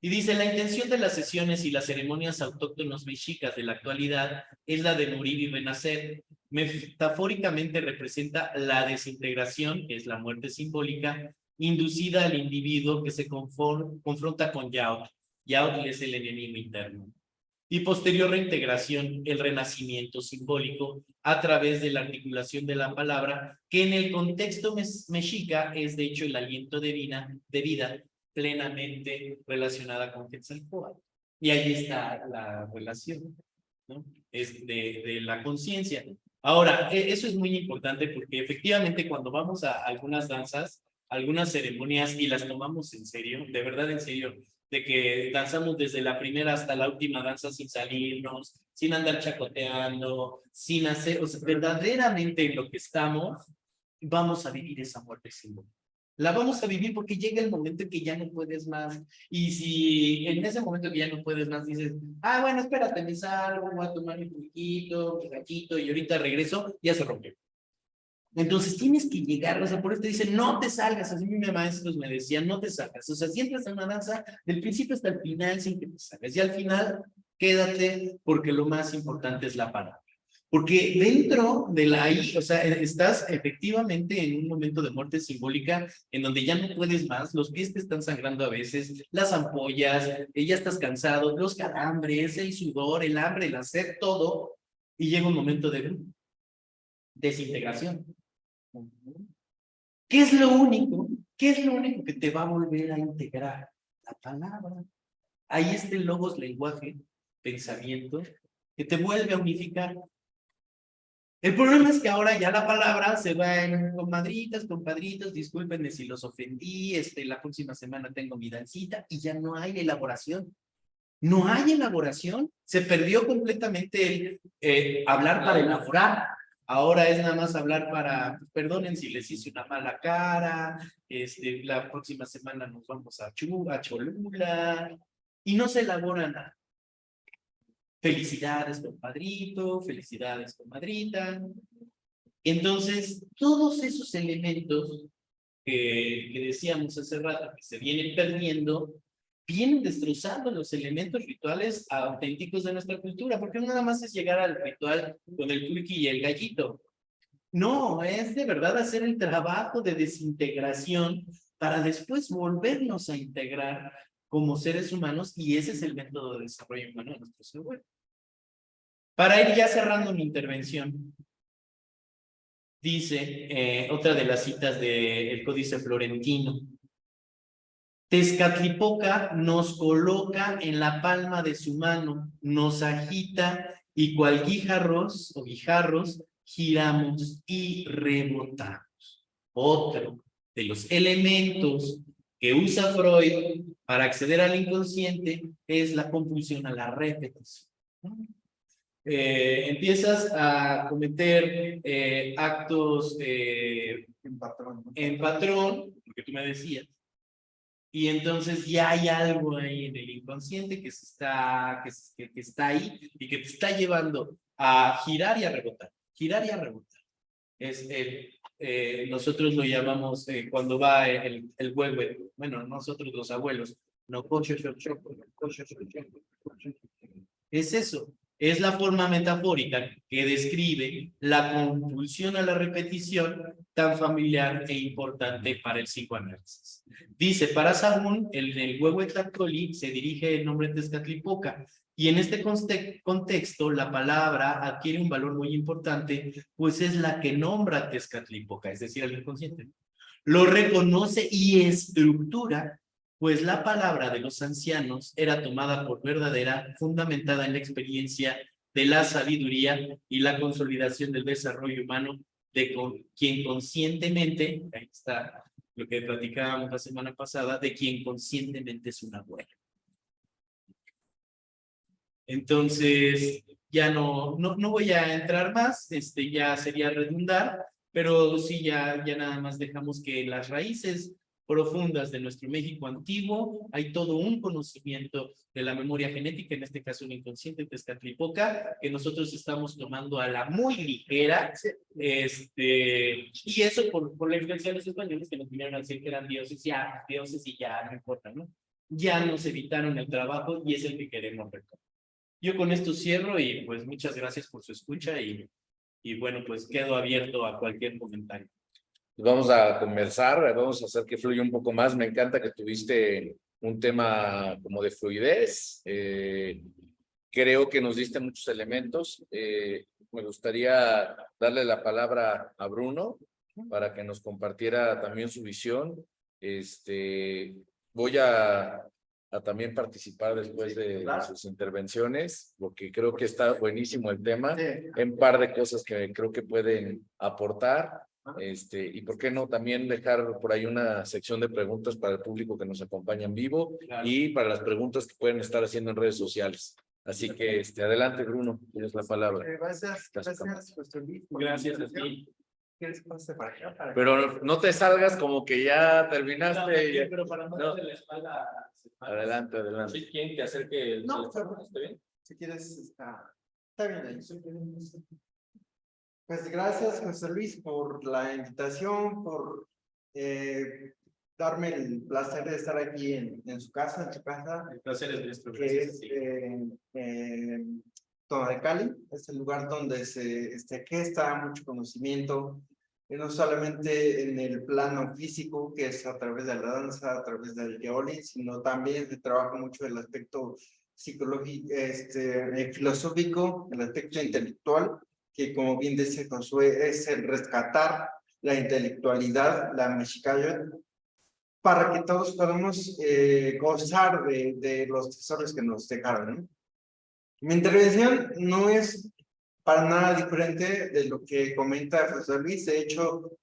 Y dice, la intención de las sesiones y las ceremonias autóctonos mexicas de la actualidad es la de morir y renacer. Metafóricamente representa la desintegración, que es la muerte simbólica, inducida al individuo que se confronta con Yaut. Yaut es el enemigo interno. Y posterior reintegración, el renacimiento simbólico a través de la articulación de la palabra, que en el contexto mexica es de hecho el aliento de vida plenamente relacionada con Quetzalcóatl. Y ahí está la relación, ¿no? Es de la conciencia. Ahora, eso es muy importante porque efectivamente cuando vamos a algunas danzas, algunas ceremonias y las tomamos en serio, de verdad en serio, de que danzamos desde la primera hasta la última danza sin salirnos, sin andar chacoteando, sin hacer, o sea, verdaderamente en lo que estamos, vamos a vivir esa muerte simbólica. La vamos a vivir porque llega el momento en que ya no puedes más. Y si en ese momento que ya no puedes más dices, bueno, espérate, me salgo, voy a tomar mi pulquito, mi gallito y ahorita regreso, ya se rompió. Entonces tienes que llegar, o sea, por eso te dicen, no te salgas, así mis maestros me decían, no te salgas, o sea, si entras en una danza, del principio hasta el final, sin que te salgas, y al final, quédate, porque lo más importante es la palabra. Porque dentro de o sea, estás efectivamente en un momento de muerte simbólica en donde ya no puedes más, los pies te están sangrando a veces, las ampollas, ya estás cansado, los calambres, el sudor, el hambre, el hacer todo, y llega un momento de desintegración. ¿Qué es lo único? ¿Qué es lo único que te va a volver a integrar? La palabra. Ahí está el logos, lenguaje, pensamiento, que te vuelve a unificar. El problema es que ahora ya la palabra se va en comadritas, compadritos, discúlpenme si los ofendí, la próxima semana tengo mi dancita y ya no hay elaboración. No hay elaboración. Se perdió completamente el hablar para elaborar. Ahora es nada más hablar para, perdonen si les hice una mala cara, la próxima semana nos vamos a Cholula, y no se elabora nada. Felicidades, compadrito, felicidades, comadrita. Entonces, todos esos elementos que decíamos hace rato, que se vienen perdiendo, vienen destrozando los elementos rituales auténticos de nuestra cultura, porque no nada más es llegar al ritual con el turqui y el gallito. No, es de verdad hacer el trabajo de desintegración para después volvernos a integrar como seres humanos, y ese es el método de desarrollo humano de nuestro cerebro. Para ir ya cerrando mi intervención, dice, otra de las citas del Códice Florentino: Tezcatlipoca nos coloca en la palma de su mano, nos agita y cual guijarros o guijarros giramos y rebotamos. Otro de los elementos que usa Freud para acceder al inconsciente es la compulsión a la repetición. Empiezas a cometer actos En patrón, ¿no? en patrón, lo que tú me decías, y entonces ya hay algo ahí en el inconsciente que está ahí y que te está llevando a girar y a rebotar, girar y a rebotar. Nosotros lo llamamos cuando va el huehue, bueno, nosotros los abuelos, no, es eso, es la forma metafórica que describe la compulsión a la repetición tan familiar e importante para el psicoanálisis. Dice, para Sahún, el Huehuetlactoli se dirige el nombre Tezcatlipoca, y en este contexto la palabra adquiere un valor muy importante, pues es la que nombra Tezcatlipoca, es decir, el inconsciente. Lo reconoce y estructura, pues la palabra de los ancianos era tomada por verdadera, fundamentada en la experiencia de la sabiduría y la consolidación del desarrollo humano de quien conscientemente, ahí está lo que platicábamos la semana pasada, de quien conscientemente es un abuelo. Entonces, ya no voy a entrar más, ya sería redundar, pero sí, ya nada más dejamos que las raíces profundas de nuestro México antiguo, hay todo un conocimiento de la memoria genética, en este caso el inconsciente Tezcatlipoca, que nosotros estamos tomando a la muy ligera, y eso por la influencia de los españoles, que nos vinieron a decir que eran dioses y ya no importa, ¿no? Ya nos evitaron el trabajo y es el que queremos recordar. Yo con esto cierro y pues muchas gracias por su escucha y bueno, pues quedo abierto a cualquier comentario. Vamos a conversar, vamos a hacer que fluya un poco más. Me encanta que tuviste un tema como de fluidez. Creo que nos diste muchos elementos. Me gustaría darle la palabra a Bruno para que nos compartiera también su visión. Voy a también participar después de sus intervenciones, porque creo que está buenísimo el tema. Un par de cosas que creo que pueden aportar. Y por qué no también dejar por ahí una sección de preguntas para el público que nos acompaña en vivo, claro, y para las preguntas que pueden estar haciendo en redes sociales. Así que adelante, Bruno, tienes la palabra. Gracias, José Luis. Gracias a ti. ¿Quieres pasar para acá? Pero no te salgas como que ya terminaste. Pero para no darle la espalda. Adelante. ¿Sí quieren que acerque el No, teléfono? ¿Está bien? Si quieres, está bien ahí. Pues gracias, José Luis, por la invitación, por darme el placer de estar aquí en su casa, en su casa. El placer es nuestro. Que es Tona de Cali, es el lugar donde se gesta mucho conocimiento, no solamente en el plano físico, que es a través de la danza, a través del Geoli, sino también se trabaja mucho el aspecto psicológico, filosófico, el aspecto intelectual, que como bien dice Josué, es el rescatar la intelectualidad, la mexicana, para que todos podamos gozar de los tesoros que nos dejaron, ¿no? Mi intervención no es para nada diferente de lo que comenta José Luis. De hecho,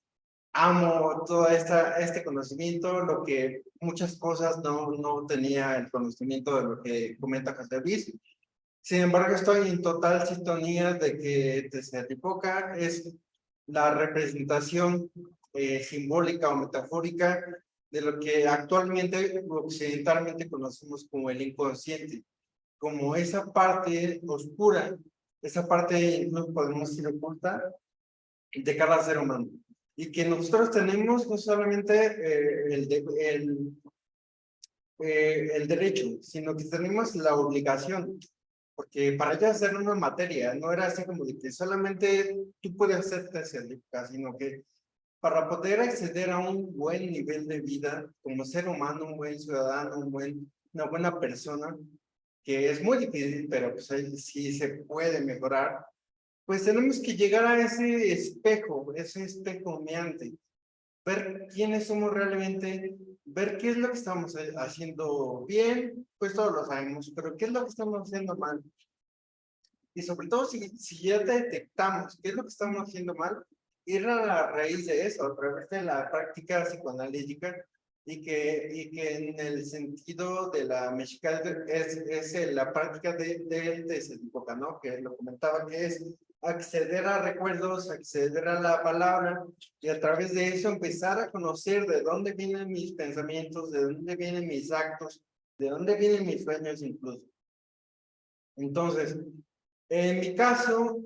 amo todo este conocimiento, lo que muchas cosas no tenía el conocimiento de lo que comenta José Luis. Sin embargo, estoy en total sintonía de que Tezcatlipoca es la representación simbólica o metafórica de lo que actualmente occidentalmente conocemos como el inconsciente, como esa parte oscura, esa parte no podemos decir oculta de cada ser humano, y que nosotros tenemos no solamente el derecho, sino que tenemos la obligación, porque para ya hacer una materia no era así como de que solamente tú puedes hacer Tezcatlipoca, sino que para poder acceder a un buen nivel de vida como ser humano, un buen ciudadano, una buena persona, que es muy difícil, pero pues ahí sí se puede mejorar, pues tenemos que llegar a ese espejo humeante, ver quiénes somos realmente, ver qué es lo que estamos haciendo bien, pues todos lo sabemos, pero qué es lo que estamos haciendo mal. Y sobre todo si ya detectamos qué es lo que estamos haciendo mal, ir a la raíz de eso, a través de la práctica psicoanalítica, y que en el sentido de la mexicana es la práctica del desenfoca, ¿no? Que lo comentaba, que es acceder a recuerdos, acceder a la palabra, y a través de eso empezar a conocer de dónde vienen mis pensamientos, de dónde vienen mis actos, de dónde vienen mis sueños incluso. Entonces, en mi caso,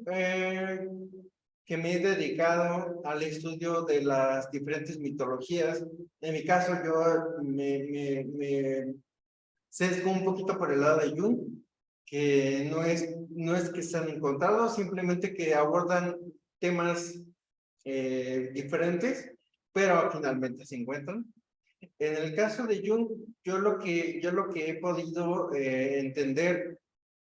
que me he dedicado al estudio de las diferentes mitologías, en mi caso yo me sesgo un poquito por el lado de Jung, que no es que sean encontrados, simplemente que abordan temas diferentes, pero finalmente se encuentran. En el caso de Jung, yo lo que he podido entender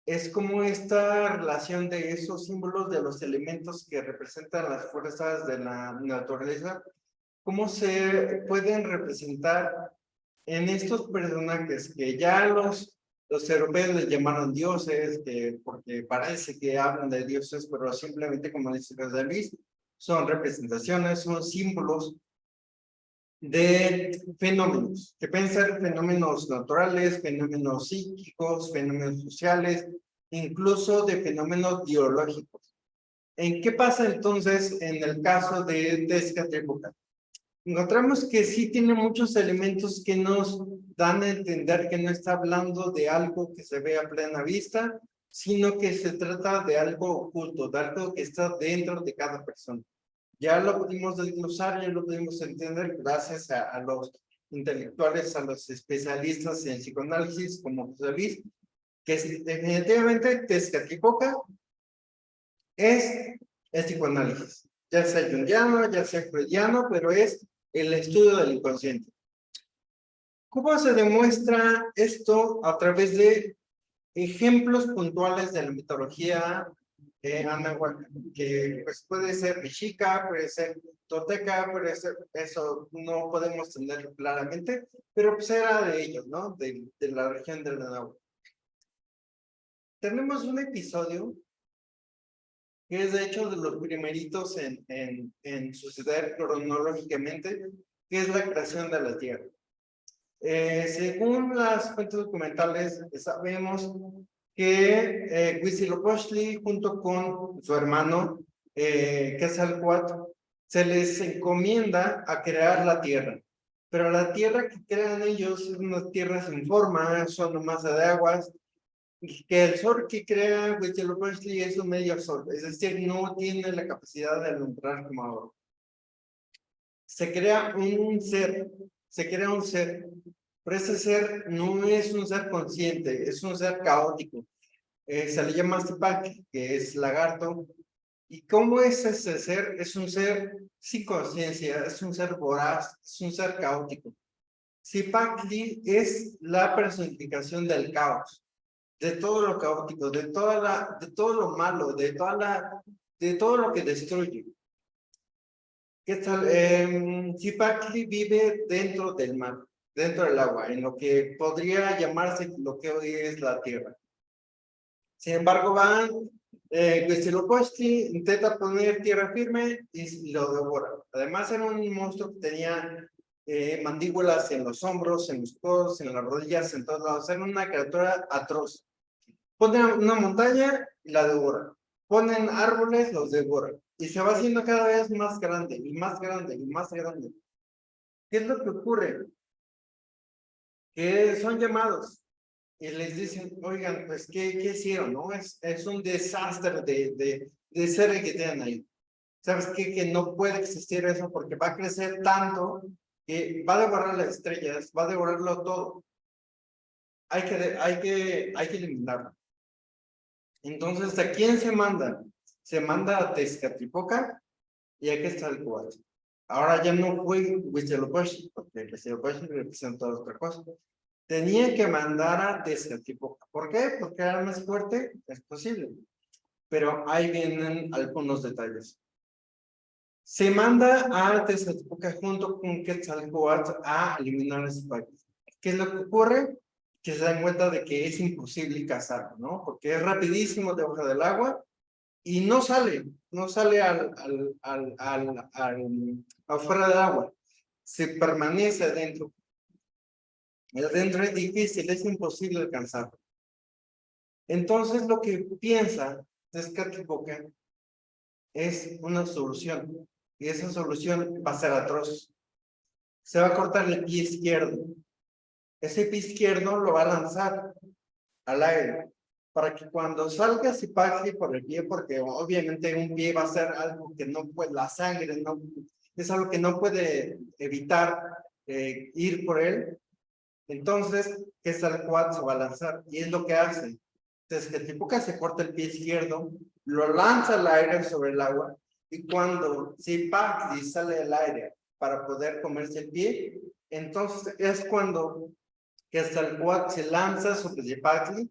es como esta relación de esos símbolos de los elementos que representan las fuerzas de la naturaleza, cómo se pueden representar en estos personajes que ya los europeos les llamaron dioses, porque parece que hablan de dioses, pero simplemente, como dice José Luis, son representaciones, son símbolos de fenómenos, que pueden ser fenómenos naturales, fenómenos psíquicos, fenómenos sociales, incluso de fenómenos biológicos. ¿En qué pasa entonces en el caso de Tezcatlipoca? Encontramos que sí tiene muchos elementos que nos dan a entender que no está hablando de algo que se ve a plena vista, sino que se trata de algo oculto, de algo que está dentro de cada persona. Ya lo pudimos desglosar, ya lo pudimos entender gracias a los intelectuales, a los especialistas en psicoanálisis como José Luis, que definitivamente Tezcatlipoca es el psicoanálisis, ya sea junguiano, ya sea freudiano, pero es el estudio del inconsciente. ¿Cómo se demuestra esto? A través de ejemplos puntuales de la mitología anáhuac, que pues puede ser mexica, puede ser tolteca, puede ser, eso no podemos tenerlo claramente, pero pues era de ellos, ¿no? De la región del Anáhuac. Tenemos un episodio que es de hecho de los primeritos en suceder cronológicamente, que es la creación de la Tierra. Según las fuentes documentales, sabemos que Huitzilopochtli, junto con su hermano Quetzalcóatl, se les encomienda a crear la tierra. Pero la tierra que crean ellos es una tierra sin forma, son una masa de aguas, y que el sol que crea Huitzilopochtli es un medio sol, es decir, no tiene la capacidad de alumbrar como ahora. Se crea un ser, pero ese ser no es un ser consciente, es un ser caótico. Se le llama Zipacli, que es lagarto. ¿Y cómo es ese ser? Es un ser sin conciencia, es un ser voraz, es un ser caótico. Zipacli es la personificación del caos, de todo lo caótico, de todo lo malo, de todo lo que destruye. ¿Qué tal? Zipacli vive dentro del mar, dentro del agua, en lo que podría llamarse lo que hoy es la tierra. Sin embargo, Huitzilopochtli intenta poner tierra firme y lo devora. Además, era un monstruo que tenía mandíbulas en los hombros, en los codos, en las rodillas, en todos lados. Era una criatura atroz. Ponen una montaña y la devora. Ponen árboles, los devora. Y se va haciendo cada vez más grande y más grande y más grande. ¿Qué es lo que ocurre? Que son llamados y les dicen, oigan, pues, ¿qué hicieron? ¿No? Es un desastre de ser el que tienen ahí. ¿Sabes qué? Que no puede existir eso porque va a crecer tanto que va a devorar las estrellas, va a devorarlo todo. Hay que eliminarlo. Entonces, ¿a quién se manda? Se manda a Tezcatlipoca y aquí está el cuarto. Ahora ya no fue Huitzilopochtli, porque Huitzilopochtli representa otra cosa. Tenía que mandar a Tezcatlipoca. ¿Por qué? Porque era más fuerte, es posible. pero ahí vienen algunos detalles. Se manda a Tezcatlipoca junto con Quetzalcóatl a eliminar ese país. ¿Qué es lo que ocurre? Que se dan cuenta de que es imposible cazarlo, ¿no? Porque es rapidísimo debajo del agua y no sale afuera del agua, se permanece adentro. Y adentro es difícil, es imposible alcanzarlo. Entonces lo que piensa Tezcatlipoca es una solución, y esa solución va a ser atroz. Se va a cortar el pie izquierdo. Ese pie izquierdo lo va a lanzar al aire, para que cuando salga Zipaquirá por el pie, porque obviamente un pie va a ser algo que no puede, la sangre no, es algo que no puede evitar ir por él, entonces Quetzalcóatl se va a lanzar, y es lo que hace. Tezcatlipoca se corta el pie izquierdo, lo lanza al aire sobre el agua, y cuando Zipaquirá sale del aire para poder comerse el pie, entonces es cuando Quetzalcóatl se lanza sobre Zipaquirá,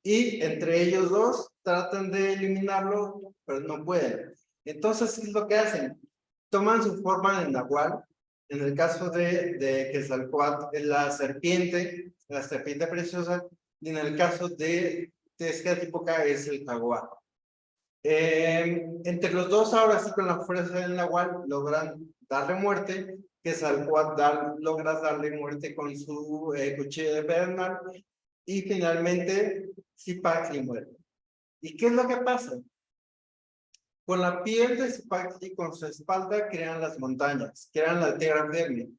y entre ellos dos tratan de eliminarlo, pero no pueden. Entonces, ¿qué es lo que hacen? Toman su forma de nahual. En el caso de Quetzalcóatl es la serpiente preciosa, y en el caso de Tezcatlipoca es el jaguar. Entre los dos, ahora sí, con la fuerza del nahual, logran darle muerte. Quetzalcóatl logra darle muerte con su cuchillo de pedernal, y finalmente Zipaquirá muere. ¿Y qué es lo que pasa? Con la piel de Zipaquirá, con su espalda, crean las montañas, crean la tierra firme.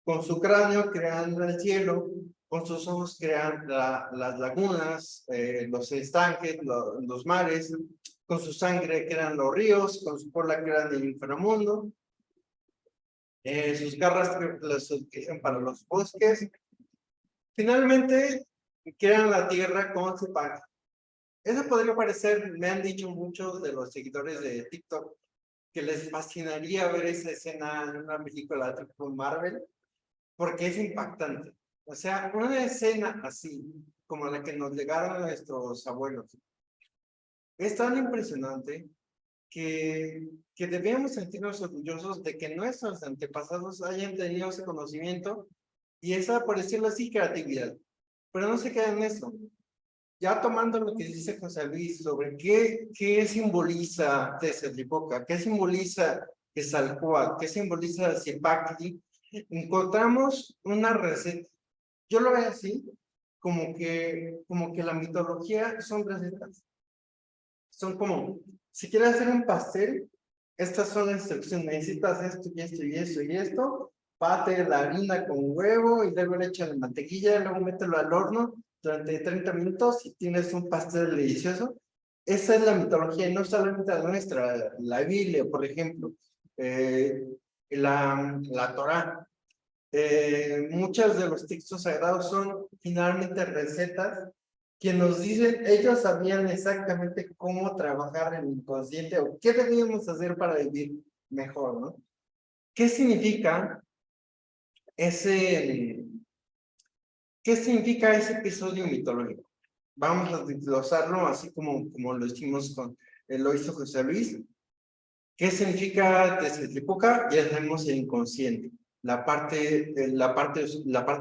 Con su cráneo crean el cielo, con sus ojos crean las lagunas, los estanques, los mares. Con su sangre crean los ríos, con su cola crean el inframundo. Sus garras las utilizan para los bosques. Finalmente, crean la tierra con Zipaquirá. Eso podría parecer, me han dicho muchos de los seguidores de TikTok, que les fascinaría ver esa escena en una película tipo Marvel, porque es impactante. O sea, una escena así, como la que nos legaron nuestros abuelos, es tan impresionante que debemos sentirnos orgullosos de que nuestros antepasados hayan tenido ese conocimiento y esa, por decirlo así, creatividad. Pero no se queda en eso. Ya tomando lo que dice José Luis sobre qué simboliza Tezcatlipoca, qué simboliza Quetzalcóatl, qué simboliza Zipaquirá, encontramos una receta. Yo lo veo así, como que la mitología son recetas. Son como, si quieres hacer un pastel, estas son las instrucciones, necesitas esto y esto y esto y esto, bate la harina con huevo y luego le echa la mantequilla, y luego mételo al horno durante 30 minutos y tienes un pastel delicioso. Esa es la mitología, y no solamente la nuestra, la Biblia, por ejemplo, la Torá. Muchos de los textos sagrados son finalmente recetas que nos dicen, ellos sabían exactamente cómo trabajar en el inconsciente o qué debíamos hacer para vivir mejor, ¿no? ¿Qué significa ese episodio mitológico? Vamos a desglosarlo así como lo hicimos lo hizo José Luis. ¿Qué significa Tezcatlipoca? Ya tenemos el inconsciente, la parte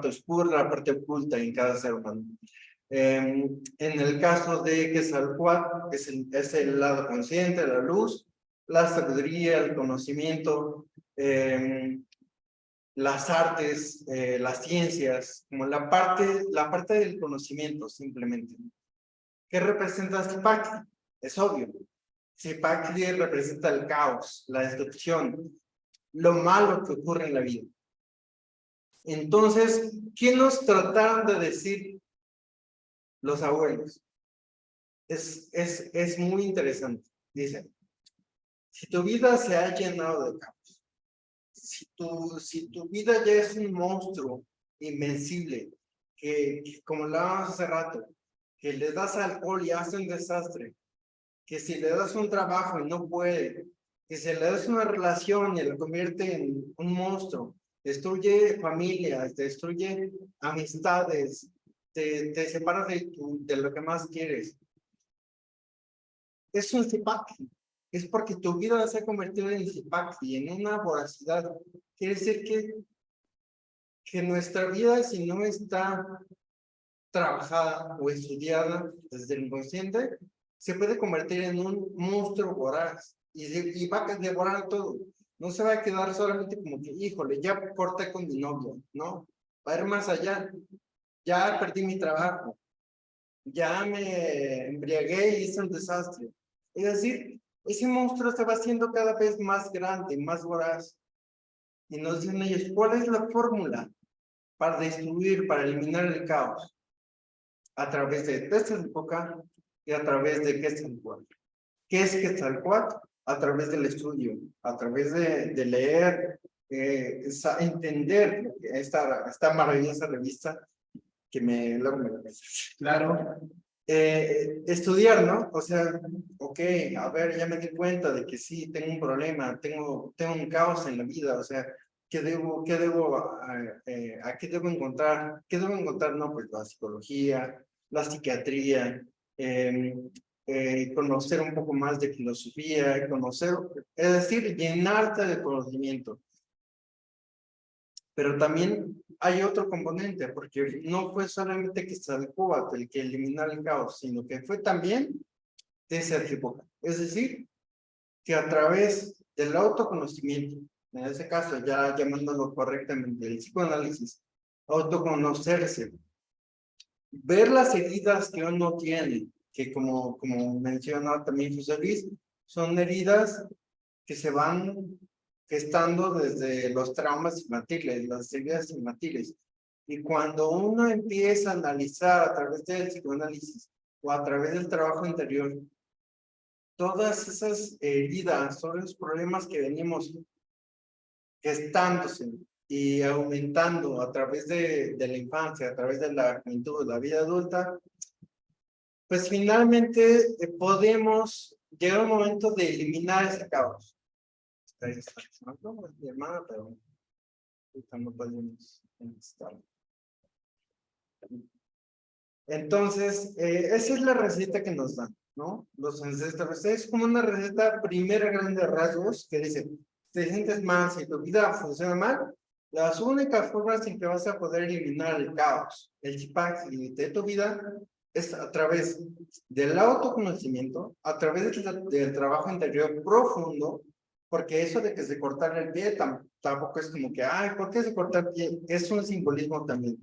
oscura, la parte oculta en cada ser humano. En el caso de Quetzalcóatl, es el lado consciente, la luz, la sabiduría, el conocimiento, las artes, las ciencias, como la parte del conocimiento, simplemente. ¿Qué representa Zipaquirá? Es obvio. Zipaquirá representa el caos, la destrucción, lo malo que ocurre en la vida. Entonces, ¿qué nos trataron de decir los abuelos? Es muy interesante. Dicen, si tu vida se ha llenado de caos, si tu vida ya es un monstruo invencible, que como hablábamos hace rato, que le das alcohol y hace un desastre, que si le das un trabajo y no puede, que si le das una relación y la convierte en un monstruo, destruye familias, destruye amistades, te separas de lo que más quieres. es un cipaqui. Es porque tu vida se ha convertido en cipaqui, en una voracidad. Quiere decir que nuestra vida, si no está trabajada o estudiada desde el inconsciente, se puede convertir en un monstruo voraz y va a devorar todo. No se va a quedar solamente como que, híjole, ya corté con mi novio, ¿no? Va a ir más allá. Ya perdí mi trabajo. Ya me embriagué y hice un desastre. Es decir, ese monstruo se va haciendo cada vez más grande, más voraz. Y nos dicen ellos, ¿cuál es la fórmula para destruir, para eliminar el caos? A través de Quetzalcóatl y a través de Quetzalcóatl. ¿Qué es Quetzalcóatl? A través del estudio, a través de leer, entender esta maravillosa revista que luego me la prestas. Claro. Estudiar, ¿no? O sea, ok, a ver, ya me di cuenta de que sí, tengo un problema, tengo un caos en la vida, o sea, ¿a qué debo encontrar? ¿Qué debo encontrar? No, pues la psicología, la psiquiatría, conocer un poco más de filosofía, es decir, llenarte de conocimiento. Pero también hay otro componente, porque no fue solamente Quetzalcóatl el que eliminó el caos, sino que fue también Tezcatlipoca. Es decir, que a través del autoconocimiento, en ese caso ya llamándolo correctamente, el psicoanálisis, autoconocerse, ver las heridas que uno tiene, que como menciona también José Luis, son heridas que se van gestando desde los traumas infantiles, las heridas infantiles. Y cuando uno empieza a analizar a través del psicoanálisis o a través del trabajo interior, todas esas heridas, todos los problemas que venimos gestándose y aumentando a través de la infancia, a través de la juventud, de la vida adulta, pues finalmente podemos llegar a un momento de eliminar ese caos. Mi hermana, pero no podemos estar. Entonces, esa es la receta que nos dan, ¿no? Los ancestros. Es como una receta, primera grandes rasgos, que dice, te sientes mal, si tu vida funciona mal, las únicas formas en que vas a poder eliminar el caos, el chipac de tu vida, es a través del autoconocimiento, a través del trabajo interior profundo, porque eso de que se cortar el pie tampoco es como que, ay, ¿por qué se corta el pie? Es un simbolismo también.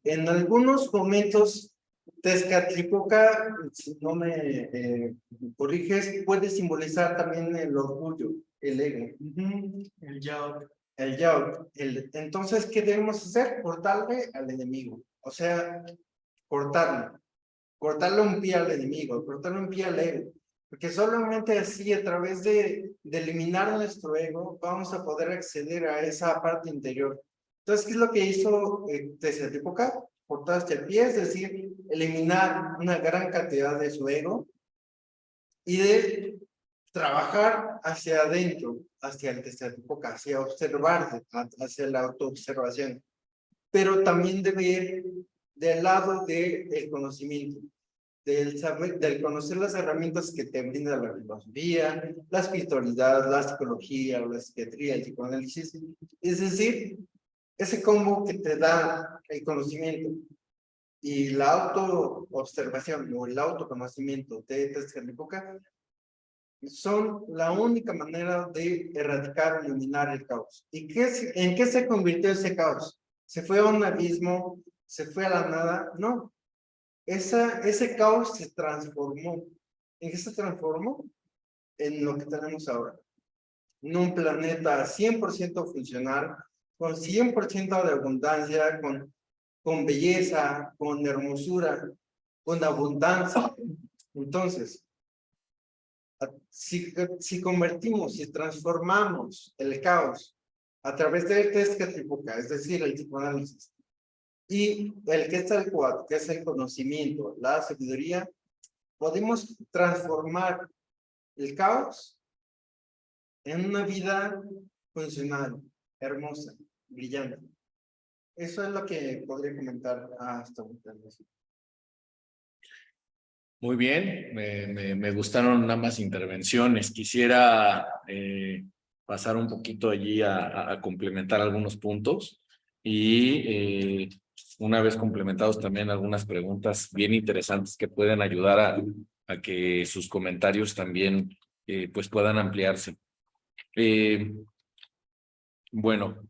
En algunos momentos, Tezcatlipoca, si no me corriges, puede simbolizar también el orgullo, el ego. El yo. El yo. Entonces, ¿qué debemos hacer? Cortarle al enemigo. O sea, cortarle. Cortarle un pie al enemigo, cortarle un pie al ego. Porque solamente así, a través de eliminar nuestro ego, vamos a poder acceder a esa parte interior. Entonces, ¿qué es lo que hizo Tezcatlipoca? Cortarse el pie, es decir, eliminar una gran cantidad de su ego y de trabajar hacia adentro, hacia el Tezcatlipoca, hacia observarse, hacia la autoobservación. Pero también debe ir del lado del conocimiento, del saber, del conocer las herramientas que te brinda la filosofía, la espiritualidad, la psicología, la psiquiatría, el psicoanálisis. Es decir, ese combo que te da el conocimiento y la autoobservación o el autoconocimiento de Tezcatlipoca son la única manera de erradicar o eliminar el caos. ¿Y en qué se convirtió ese caos? ¿Se fue a un abismo? ¿Se fue a la nada? No. Ese caos se transformó. ¿En qué se transformó? En lo que tenemos ahora. En un planeta 100% funcional, con 100% de abundancia, con belleza, con hermosura, con abundancia. Entonces, si convertimos, si transformamos el caos a través del Tezcatlipoca, es decir, el psicoanálisis, y el Quetzalcóatl, que es el conocimiento, la sabiduría, podemos transformar el caos en una vida funcional, hermosa, brillante. Eso es lo que podría comentar hasta ahorita. Muy bien, me gustaron ambas intervenciones. Quisiera pasar un poquito allí a complementar algunos puntos y una vez complementados también algunas preguntas bien interesantes que pueden ayudar a que sus comentarios también pues puedan ampliarse. Bueno,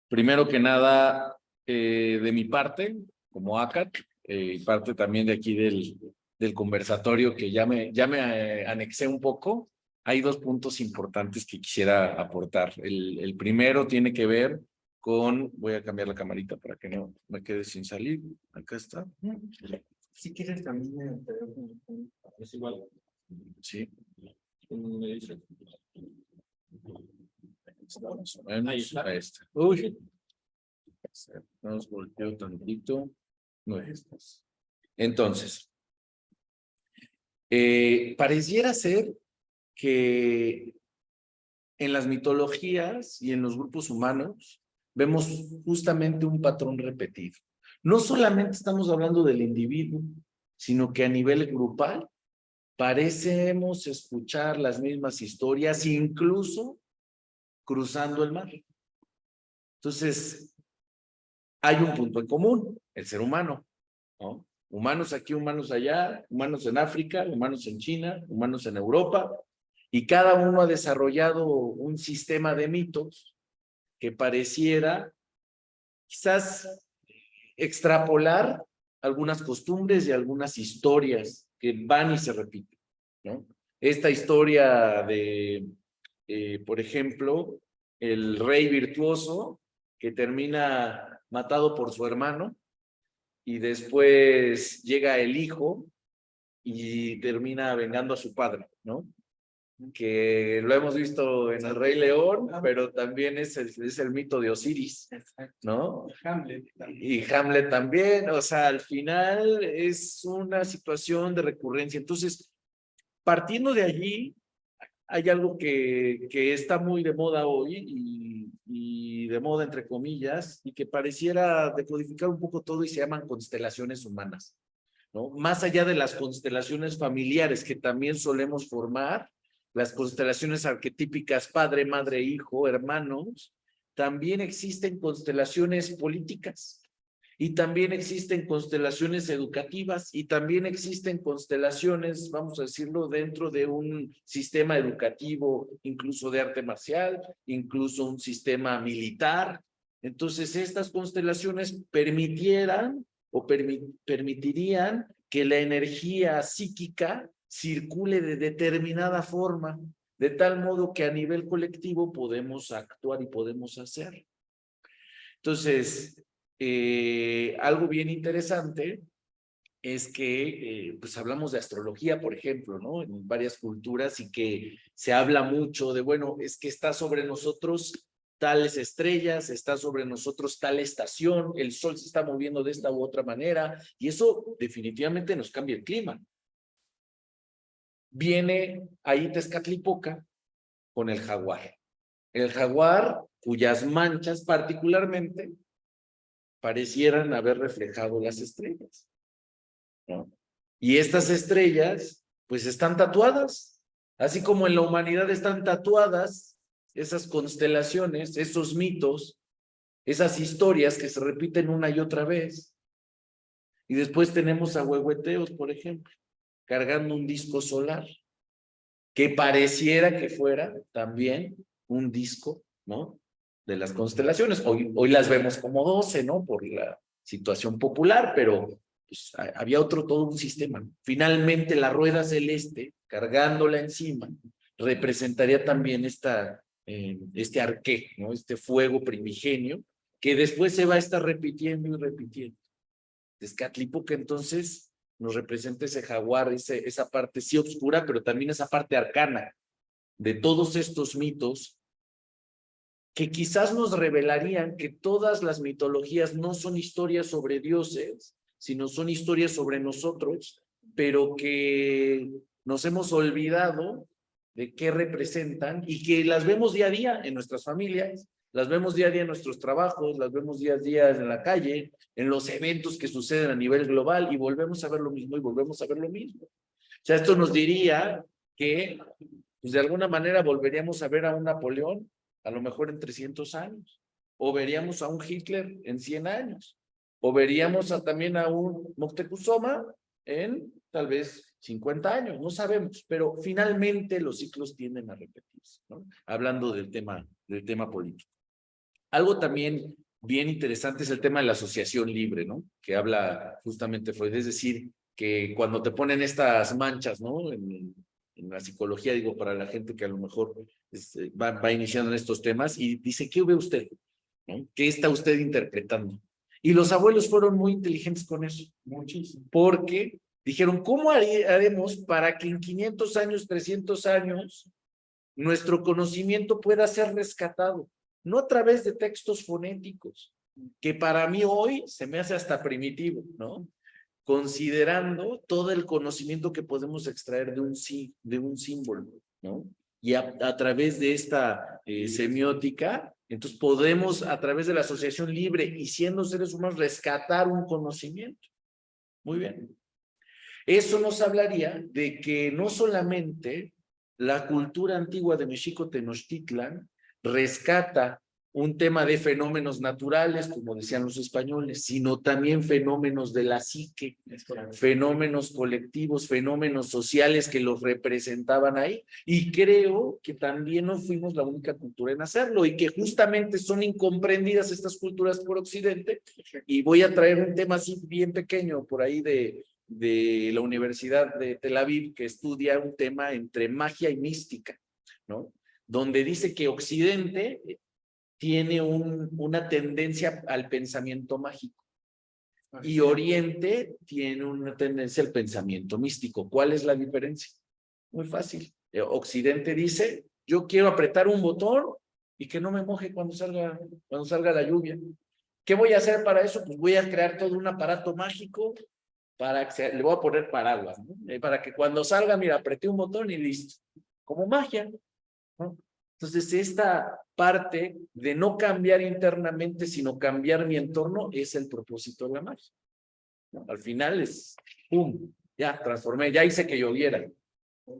primero que nada, de mi parte, como ACAT, y parte también de aquí del conversatorio que ya me anexé un poco, hay dos puntos importantes que quisiera aportar. El primero tiene que ver con, voy a cambiar la camarita para que no me quede sin salir. Acá está. Si quieres también Es igual. Sí. Me dice. Está más o menos. Ahí está. Ahí está. Uy. Nos volteo tantito. No es estas. Entonces, pareciera ser que en las mitologías y en los grupos humanos vemos justamente un patrón repetido. No solamente estamos hablando del individuo, sino que a nivel grupal parecemos escuchar las mismas historias, incluso cruzando el mar. Entonces, hay un punto en común, el ser humano, ¿no? Humanos aquí, humanos allá, humanos en África, humanos en China, humanos en Europa, y cada uno ha desarrollado un sistema de mitos que pareciera quizás extrapolar algunas costumbres y algunas historias que van y se repiten, ¿no? Esta historia de, por ejemplo, el rey virtuoso que termina matado por su hermano y después llega el hijo y termina vengando a su padre, ¿no? Que lo hemos visto en El Rey León, pero también es el mito de Osiris, ¿no? Hamlet. Y Hamlet también, o sea, al final es una situación de recurrencia. Entonces, partiendo de allí, hay algo que está muy de moda hoy y de moda entre comillas, y que pareciera decodificar un poco todo y se llaman constelaciones humanas, ¿no? Más allá de las constelaciones familiares que también solemos formar, las constelaciones arquetípicas padre, madre, hijo, hermanos, también existen constelaciones políticas y también existen constelaciones educativas y también existen constelaciones, vamos a decirlo, dentro de un sistema educativo, incluso de arte marcial, incluso un sistema militar. Entonces, estas constelaciones permitieran o permitirían que la energía psíquica circule de determinada forma, de tal modo que a nivel colectivo podemos actuar y podemos hacer. Entonces, algo bien interesante es que pues hablamos de astrología, por ejemplo, ¿no? En varias culturas y que se habla mucho de, bueno, es que está sobre nosotros tales estrellas, está sobre nosotros tal estación, el sol se está moviendo de esta u otra manera y eso definitivamente nos cambia el clima. Viene ahí Tezcatlipoca con el jaguar. El jaguar cuyas manchas particularmente parecieran haber reflejado las estrellas, ¿no? Y estas estrellas, pues están tatuadas, así como en la humanidad están tatuadas esas constelaciones, esos mitos, esas historias que se repiten una y otra vez. Y después tenemos a huehueteos, por ejemplo, cargando un disco solar, que pareciera que fuera también un disco, ¿no? De las constelaciones. Hoy las vemos como 12, ¿no? Por la situación popular, pero pues, había todo un sistema. Finalmente, la rueda celeste, cargándola encima, representaría también este arqué, ¿no? Este fuego primigenio, que después se va a estar repitiendo y repitiendo. Tezcatlipoca, entonces, nos representa ese jaguar, esa parte sí oscura, pero también esa parte arcana de todos estos mitos que quizás nos revelarían que todas las mitologías no son historias sobre dioses, sino son historias sobre nosotros, pero que nos hemos olvidado de qué representan y que las vemos día a día en nuestras familias, Las vemos día a día en nuestros trabajos, las vemos día a día en la calle, en los eventos que suceden a nivel global y volvemos a ver lo mismo y volvemos a ver lo mismo. O sea, esto nos diría que pues de alguna manera volveríamos a ver a un Napoleón a lo mejor en 300 años, o veríamos a un Hitler en 100 años, o veríamos también a un Moctezuma en tal vez 50 años, no sabemos, pero finalmente los ciclos tienden a repetirse, ¿no? Hablando del tema político. Algo también bien interesante es el tema de la asociación libre, ¿no? Que habla justamente Freud, es decir, que cuando te ponen estas manchas, ¿no? En la psicología, digo, para la gente que a lo mejor va iniciando en estos temas y dice, ¿qué ve usted? ¿No? ¿Qué está usted interpretando? Y los abuelos fueron muy inteligentes con eso, muchísimo, porque dijeron, ¿cómo haremos para que en 500 años, 300 años, nuestro conocimiento pueda ser rescatado? No a través de textos fonéticos, que para mí hoy se me hace hasta primitivo, ¿no? Considerando todo el conocimiento que podemos extraer de un símbolo, ¿no? Y a través de esta semiótica, entonces podemos a través de la asociación libre y siendo seres humanos rescatar un conocimiento. Muy bien. Eso nos hablaría de que no solamente la cultura antigua de Mexico Tenochtitlan rescata un tema de fenómenos naturales, como decían los españoles, sino también fenómenos de la psique, fenómenos colectivos, fenómenos sociales que los representaban ahí. Y creo que también no fuimos la única cultura en hacerlo y que justamente son incomprendidas estas culturas por Occidente. Y voy a traer un tema así bien pequeño por ahí de la Universidad de Tel Aviv, que estudia un tema entre magia y mística, ¿no? Donde dice que Occidente tiene una tendencia al pensamiento mágico y Oriente tiene una tendencia al pensamiento místico. ¿Cuál es la diferencia? Muy fácil. Occidente dice, yo quiero apretar un botón y que no me moje cuando salga la lluvia. ¿Qué voy a hacer para eso? Pues voy a crear todo un aparato mágico para que le voy a poner paraguas, ¿no? Para que cuando salga, mira, apreté un botón y listo. Como magia, ¿no? Entonces, esta parte de no cambiar internamente, sino cambiar mi entorno, es el propósito de la magia, ¿no? Al final es, ¡pum! Ya transformé, ya hice que lloviera.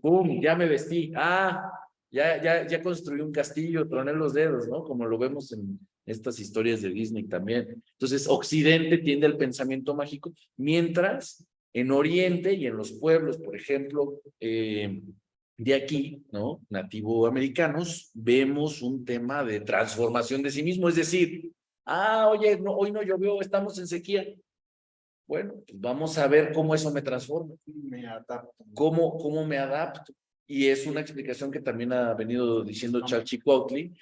¡Pum! Ya me vestí. Ya construí un castillo, troné los dedos, ¿no? Como lo vemos en estas historias de Disney también. Entonces, Occidente tiende al pensamiento mágico, mientras en Oriente y en los pueblos, por ejemplo, de aquí, ¿no? Nativoamericanos, vemos un tema de transformación de sí mismo, es decir, oye, no, hoy no llovió, estamos en sequía. Bueno, pues vamos a ver cómo eso me transforma. Me adapto. ¿Cómo me adapto? Y es una explicación que también ha venido diciendo Chalchicuautli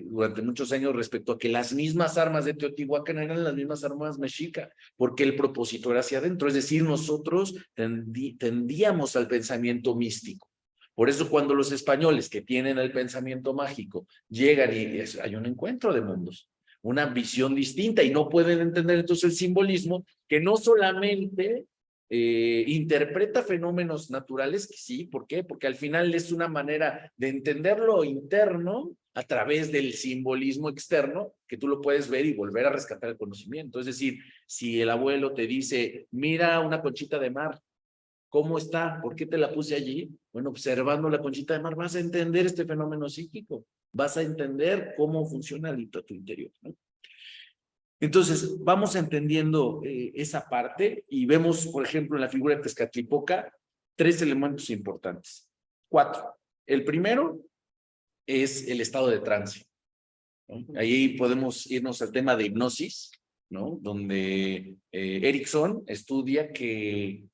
durante muchos años respecto a que las mismas armas de Teotihuacán eran las mismas armas mexica, porque el propósito era hacia adentro, es decir, nosotros tendíamos al pensamiento místico. Por eso cuando los españoles que tienen el pensamiento mágico llegan y hay un encuentro de mundos, una visión distinta y no pueden entender entonces el simbolismo que no solamente interpreta fenómenos naturales, que sí, ¿por qué? Porque al final es una manera de entender lo interno a través del simbolismo externo, que tú lo puedes ver y volver a rescatar el conocimiento. Es decir, si el abuelo te dice, mira una conchita de mar, ¿cómo está? ¿Por qué te la puse allí? Bueno, observando la conchita de mar vas a entender este fenómeno psíquico, vas a entender cómo funciona tu interior, ¿no? Entonces, vamos entendiendo esa parte y vemos, por ejemplo, en la figura de Tezcatlipoca, 3 elementos importantes. 4. El primero es el estado de trance, ¿no? Ahí podemos irnos al tema de hipnosis, ¿no? Donde Erickson estudia que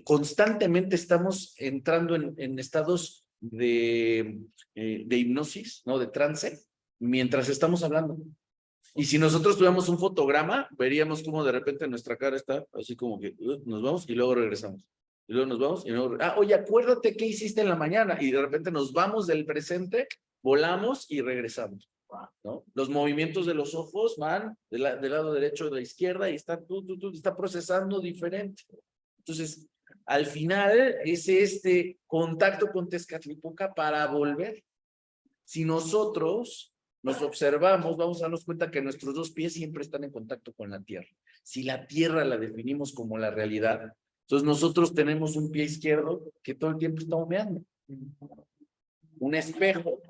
constantemente estamos entrando en estados de hipnosis, ¿no? De trance, mientras estamos hablando. Y si nosotros tuviéramos un fotograma, veríamos cómo de repente nuestra cara está así como que nos vamos y luego regresamos. Y luego nos vamos y luego, oye, acuérdate qué hiciste en la mañana. Y de repente nos vamos del presente, volamos y regresamos, ¿no? Los movimientos de los ojos van del lado derecho de la izquierda y está procesando diferente. Entonces, al final es este contacto con Tezcatlipoca para volver. Si nosotros nos observamos, vamos a darnos cuenta que nuestros dos pies siempre están en contacto con la tierra. Si la tierra la definimos como la realidad, entonces nosotros tenemos un pie izquierdo que todo el tiempo está humeando. Un espejo,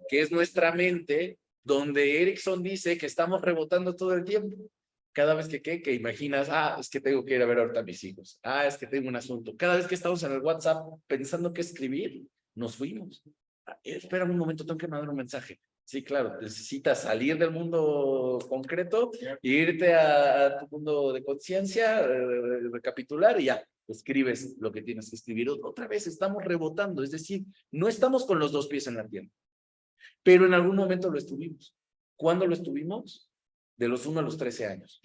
que es nuestra mente, donde Erickson dice que estamos rebotando todo el tiempo. Cada vez que imaginas, es que tengo que ir a ver ahorita a mis hijos. Es que tengo un asunto. Cada vez que estamos en el WhatsApp pensando qué escribir, nos fuimos. Espera un momento, tengo que mandar un mensaje. Sí, claro, necesitas salir del mundo concreto e irte a tu mundo de conciencia, recapitular y ya, escribes lo que tienes que escribir. Otra vez estamos rebotando, es decir, no estamos con los dos pies en la tierra, pero en algún momento lo estuvimos. ¿Cuándo lo estuvimos? De los 1 a los 13 años.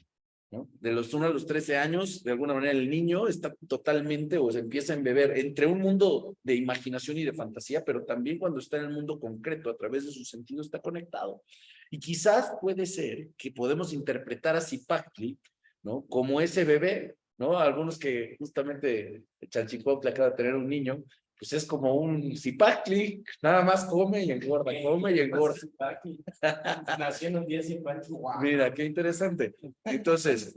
¿No? De los 1 a los 13 años, de alguna manera el niño está totalmente o se empieza a embeber entre un mundo de imaginación y de fantasía, pero también cuando está en el mundo concreto, a través de sus sentidos está conectado. Y quizás puede ser que podemos interpretar a Zipactli, ¿no? Como ese bebé, ¿no? Algunos que justamente Chalchicuautla acaba de tener un niño, pues es como un Zipactli, nada más come y engorda, come y engorda. Nació en un día Zipactli. Mira, qué interesante. Entonces,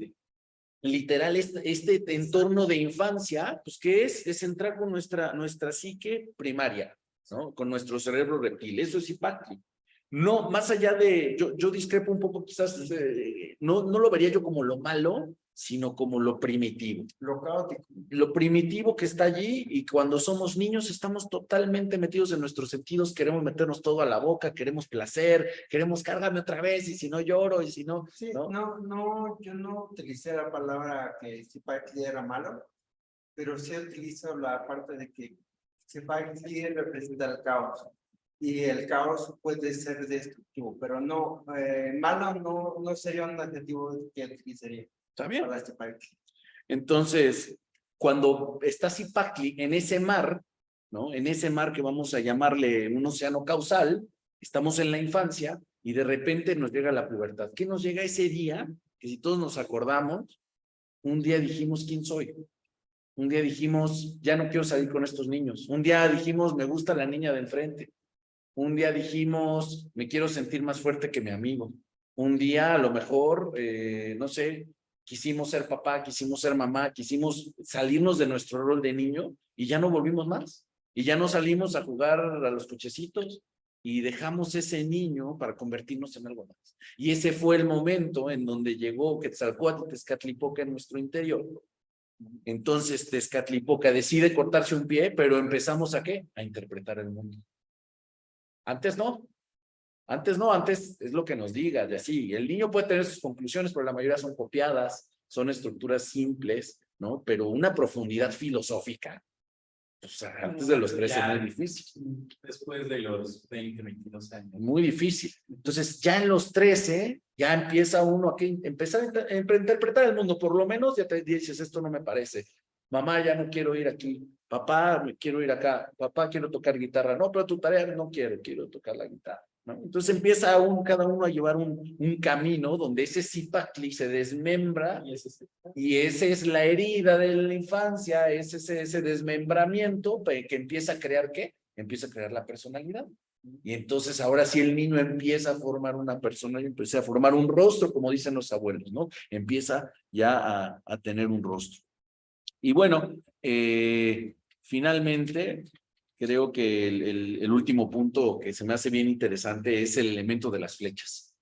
literal, este entorno de infancia, pues, ¿qué es? Es entrar con nuestra psique primaria, ¿no? Con nuestro cerebro reptil. Eso es Zipactli. No, más allá de, yo discrepo un poco, quizás, no lo vería yo como lo malo, sino como lo primitivo. Lo caótico. Lo primitivo que está allí, y cuando somos niños estamos totalmente metidos en nuestros sentidos, queremos meternos todo a la boca, queremos placer, queremos cárgame otra vez, y si no lloro, y si no... Sí, ¿no? yo no utilicé la palabra que Zipactli era malo, pero sí utilizo la parte de que Zipactli representa el caos. Y el caos puede ser destructivo, pero no, malo no sería un adjetivo que utilizaría. ¿Está bien? Para Zipactli. Entonces, cuando está Zipactli en ese mar, ¿no? En ese mar que vamos a llamarle un océano causal, estamos en la infancia y de repente nos llega la pubertad. ¿Qué nos llega ese día? Que si todos nos acordamos, un día dijimos, ¿quién soy? Un día dijimos, ya no quiero salir con estos niños. Un día dijimos, me gusta la niña de enfrente. Un día dijimos, me quiero sentir más fuerte que mi amigo. Un día, a lo mejor, no sé, quisimos ser papá, quisimos ser mamá, quisimos salirnos de nuestro rol de niño y ya no volvimos más. Y ya no salimos a jugar a los cochecitos y dejamos ese niño para convertirnos en algo más. Y ese fue el momento en donde llegó Quetzalcóatl y Tezcatlipoca en nuestro interior. Entonces Tezcatlipoca decide cortarse un pie, pero empezamos ¿a qué? A interpretar el mundo. Antes no. Antes es lo que nos diga, de así. El niño puede tener sus conclusiones, pero la mayoría son copiadas, son estructuras simples, ¿no? Pero una profundidad filosófica, pues antes de los 13 es muy difícil. Después de los 20, 22 años. Muy difícil. Entonces, ya en los 13, ya empieza uno a empezar a interpretar el mundo, por lo menos ya te dices, esto no me parece. Mamá, ya no quiero ir aquí. Papá, me quiero ir acá. Papá, quiero tocar guitarra. No, pero tu tarea no quiero tocar la guitarra, ¿no? Entonces empieza cada uno a llevar un camino donde ese Zipactli se desmembra y esa es la herida de la infancia, es ese desmembramiento que empieza a crear ¿qué? Empieza a crear la personalidad. Y entonces ahora sí el niño empieza a formar una persona y empieza a formar un rostro, como dicen los abuelos, ¿no? Empieza ya a tener un rostro. Y bueno, finalmente, creo que el último punto que se me hace bien interesante es el elemento de las flechas.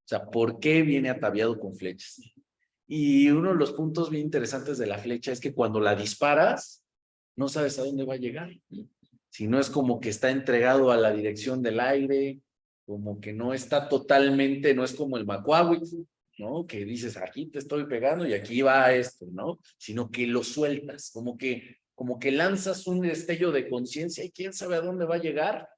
O sea, ¿por qué viene ataviado con flechas? Y uno de los puntos bien interesantes de la flecha es que cuando la disparas, no sabes a dónde va a llegar. Si no es como que está entregado a la dirección del aire, como que no está totalmente, no es como el Macuahuitl, ¿no? Que dices, aquí te estoy pegando y aquí va esto, ¿no? Sino que lo sueltas, como que lanzas un destello de conciencia y quién sabe a dónde va a llegar,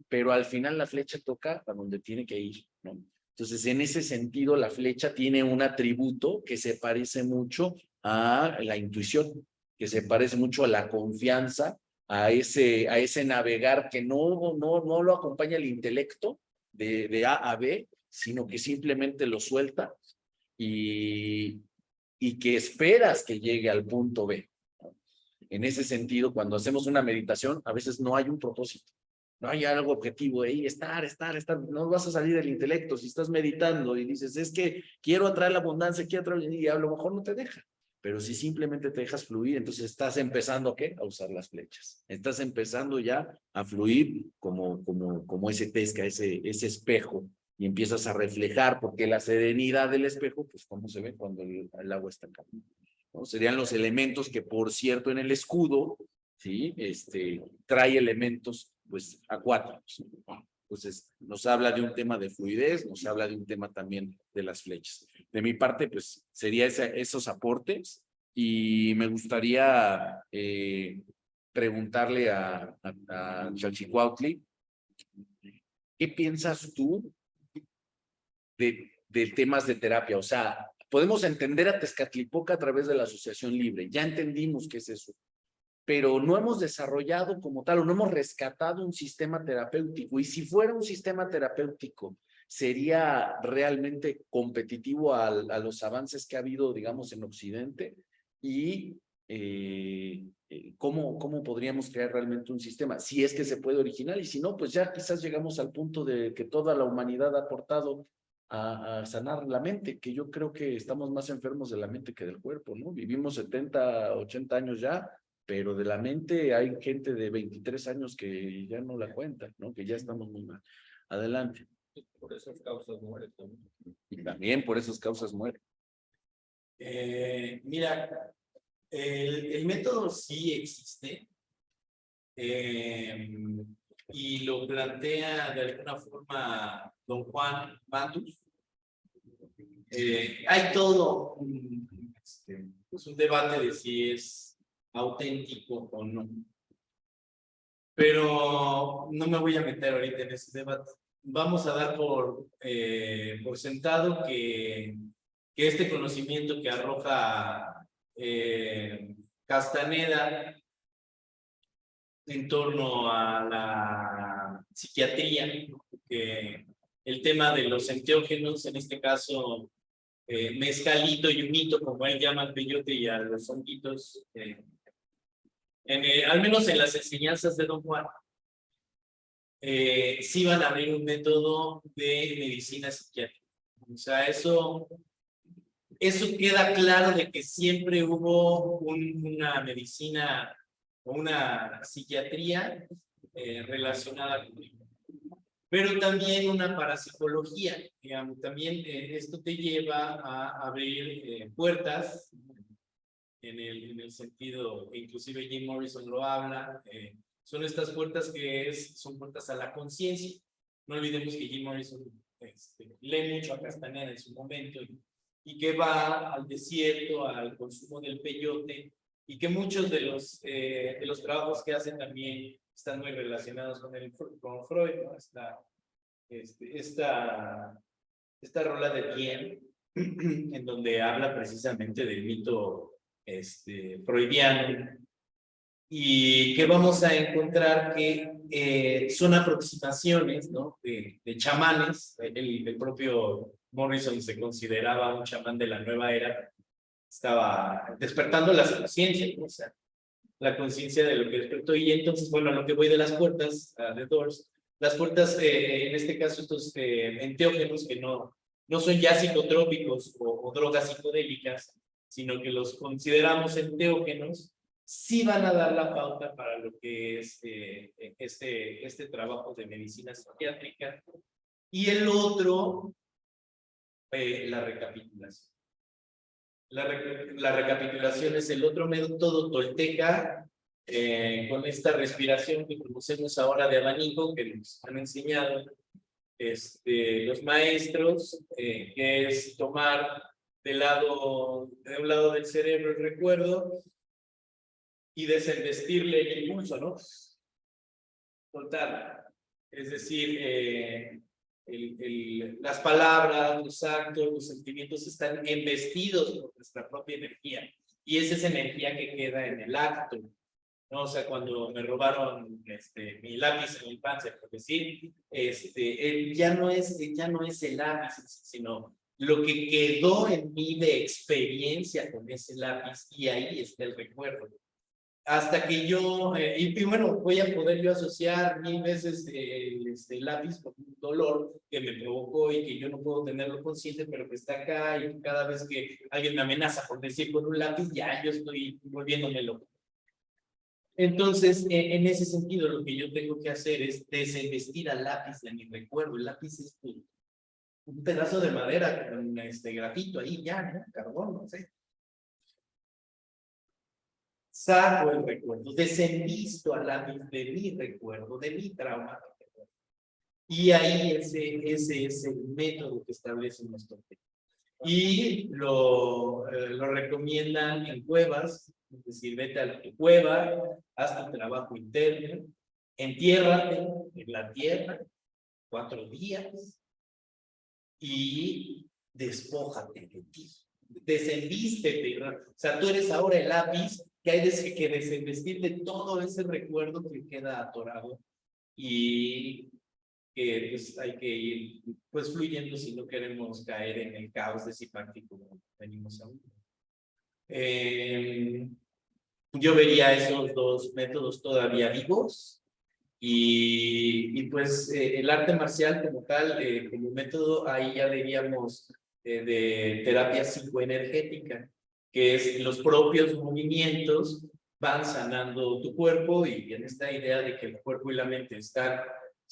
pero al final la flecha toca a donde tiene que ir, ¿no? Entonces, en ese sentido, la flecha tiene un atributo que se parece mucho a la intuición, que se parece mucho a la confianza, a ese navegar que no lo acompaña el intelecto de A a B, sino que simplemente lo suelta y que esperas que llegue al punto B. En ese sentido, cuando hacemos una meditación, a veces no hay un propósito. No hay algo objetivo ahí, estar, no vas a salir del intelecto si estás meditando y dices, es que quiero atraer la abundancia, quiero atraer, y a lo mejor no te deja, pero si simplemente te dejas fluir, entonces estás empezando ¿qué? A usar las flechas, estás empezando ya a fluir como ese Tesca, ese espejo, y empiezas a reflejar, porque la serenidad del espejo, pues cómo se ve cuando el agua está calma, ¿no? Serían los elementos que, por cierto, en el escudo, ¿sí? Trae elementos pues acuáticos. Entonces, nos habla de un tema de fluidez, nos habla de un tema también de las flechas. De mi parte, pues, sería esos aportes, y me gustaría preguntarle a Chalchicuautli, ¿qué piensas tú de temas de terapia? O sea, podemos entender a Tezcatlipoca a través de la asociación libre, ya entendimos qué es eso, pero no hemos desarrollado como tal, o no hemos rescatado un sistema terapéutico. Y si fuera un sistema terapéutico, ¿sería realmente competitivo a los avances que ha habido, digamos, en Occidente? Y ¿cómo podríamos crear realmente un sistema? Si es que se puede originar, y si no, pues ya quizás llegamos al punto de que toda la humanidad ha aportado a sanar la mente, que yo creo que estamos más enfermos de la mente que del cuerpo, ¿no? Vivimos 70, 80 años ya, pero de la mente hay gente de 23 años que ya no la cuenta, ¿no? Que ya estamos muy mal. Adelante. Por esas causas mueren también. Y también por esas causas mueren. Mira, el método sí existe, y lo plantea de alguna forma don Juan Matus. Hay todo pues un debate de si es auténtico o no, pero no me voy a meter ahorita en ese debate. Vamos a dar por sentado que este conocimiento que arroja Castaneda en torno a la psiquiatría, que el tema de los enteógenos, en este caso mezcalito y humito, como él llama al peyote y a los honguitos, al menos en las enseñanzas de don Juan, sí van a abrir un método de medicina psiquiátrica. O sea, eso queda claro de que siempre hubo una medicina o una psiquiatría relacionada con ello. Pero también una parapsicología, digamos, también esto te lleva a abrir puertas en el sentido, inclusive Jim Morrison lo habla, son estas puertas que son puertas a la conciencia. No olvidemos que Jim Morrison lee mucho a Castaneda en su momento y que va al desierto, al consumo del peyote, y que muchos de los trabajos que hacen también están muy relacionados con Freud, ¿no? Esta rola de Bien, en donde habla precisamente del mito freudiano, y que vamos a encontrar que son aproximaciones, ¿no? de chamanes. El propio Morrison se consideraba un chamán de la nueva era, estaba despertando la conciencia, ¿no? O sea, la conciencia de lo que despertó. Y entonces, bueno, a lo que voy de las puertas, de Doors, las puertas, en este caso, estos enteógenos que no son ya psicotrópicos o drogas psicodélicas, sino que los consideramos enteógenos, sí van a dar la pauta para lo que es este trabajo de medicina psiquiátrica. Y el otro, la recapitulación. La recapitulación es el otro método tolteca, con esta respiración que conocemos ahora de abanico, que nos han enseñado los maestros, que es tomar de un lado del cerebro el recuerdo y desinvestirle el impulso, ¿no? Total. Es decir, las palabras, los actos, los sentimientos están embestidos por nuestra propia energía. Y es esa energía que queda en el acto, ¿no? O sea, cuando me robaron mi lápiz en la infancia, por decir, ya no es el lápiz, sino lo que quedó en mí de experiencia con ese lápiz, y ahí está el recuerdo. hasta que yo, y bueno, voy a poder yo asociar 1000 veces el lápiz con un dolor que me provocó y que yo no puedo tenerlo consciente, pero que está acá y cada vez que alguien me amenaza por decir con un lápiz, ya yo estoy volviéndome loco. Entonces, en ese sentido, lo que yo tengo que hacer es desinvestir al lápiz de mi recuerdo. El lápiz es un pedazo de madera con grafito ahí, ya, ¿no? Carbón, no sé. Saco el recuerdo, desenvisto al lápiz de mi recuerdo, de mi trauma. Y ahí ese es el método que establece nuestro tema. Y lo recomiendan en cuevas, es decir, vete a la cueva, haz tu trabajo interno, entiérrate en la tierra 4 días y despójate de ti, desenvístete. O sea, tú eres ahora el lápiz que hay que desenvestir de todo ese recuerdo que queda atorado y que pues hay que ir pues fluyendo si no queremos caer en el caos de Zipaquirá como venimos ahora. Yo vería esos 2 métodos todavía vivos y pues el arte marcial como tal, como método, ahí ya diríamos de terapia psicoenergética, que es los propios movimientos van sanando tu cuerpo y en esta idea de que el cuerpo y la mente están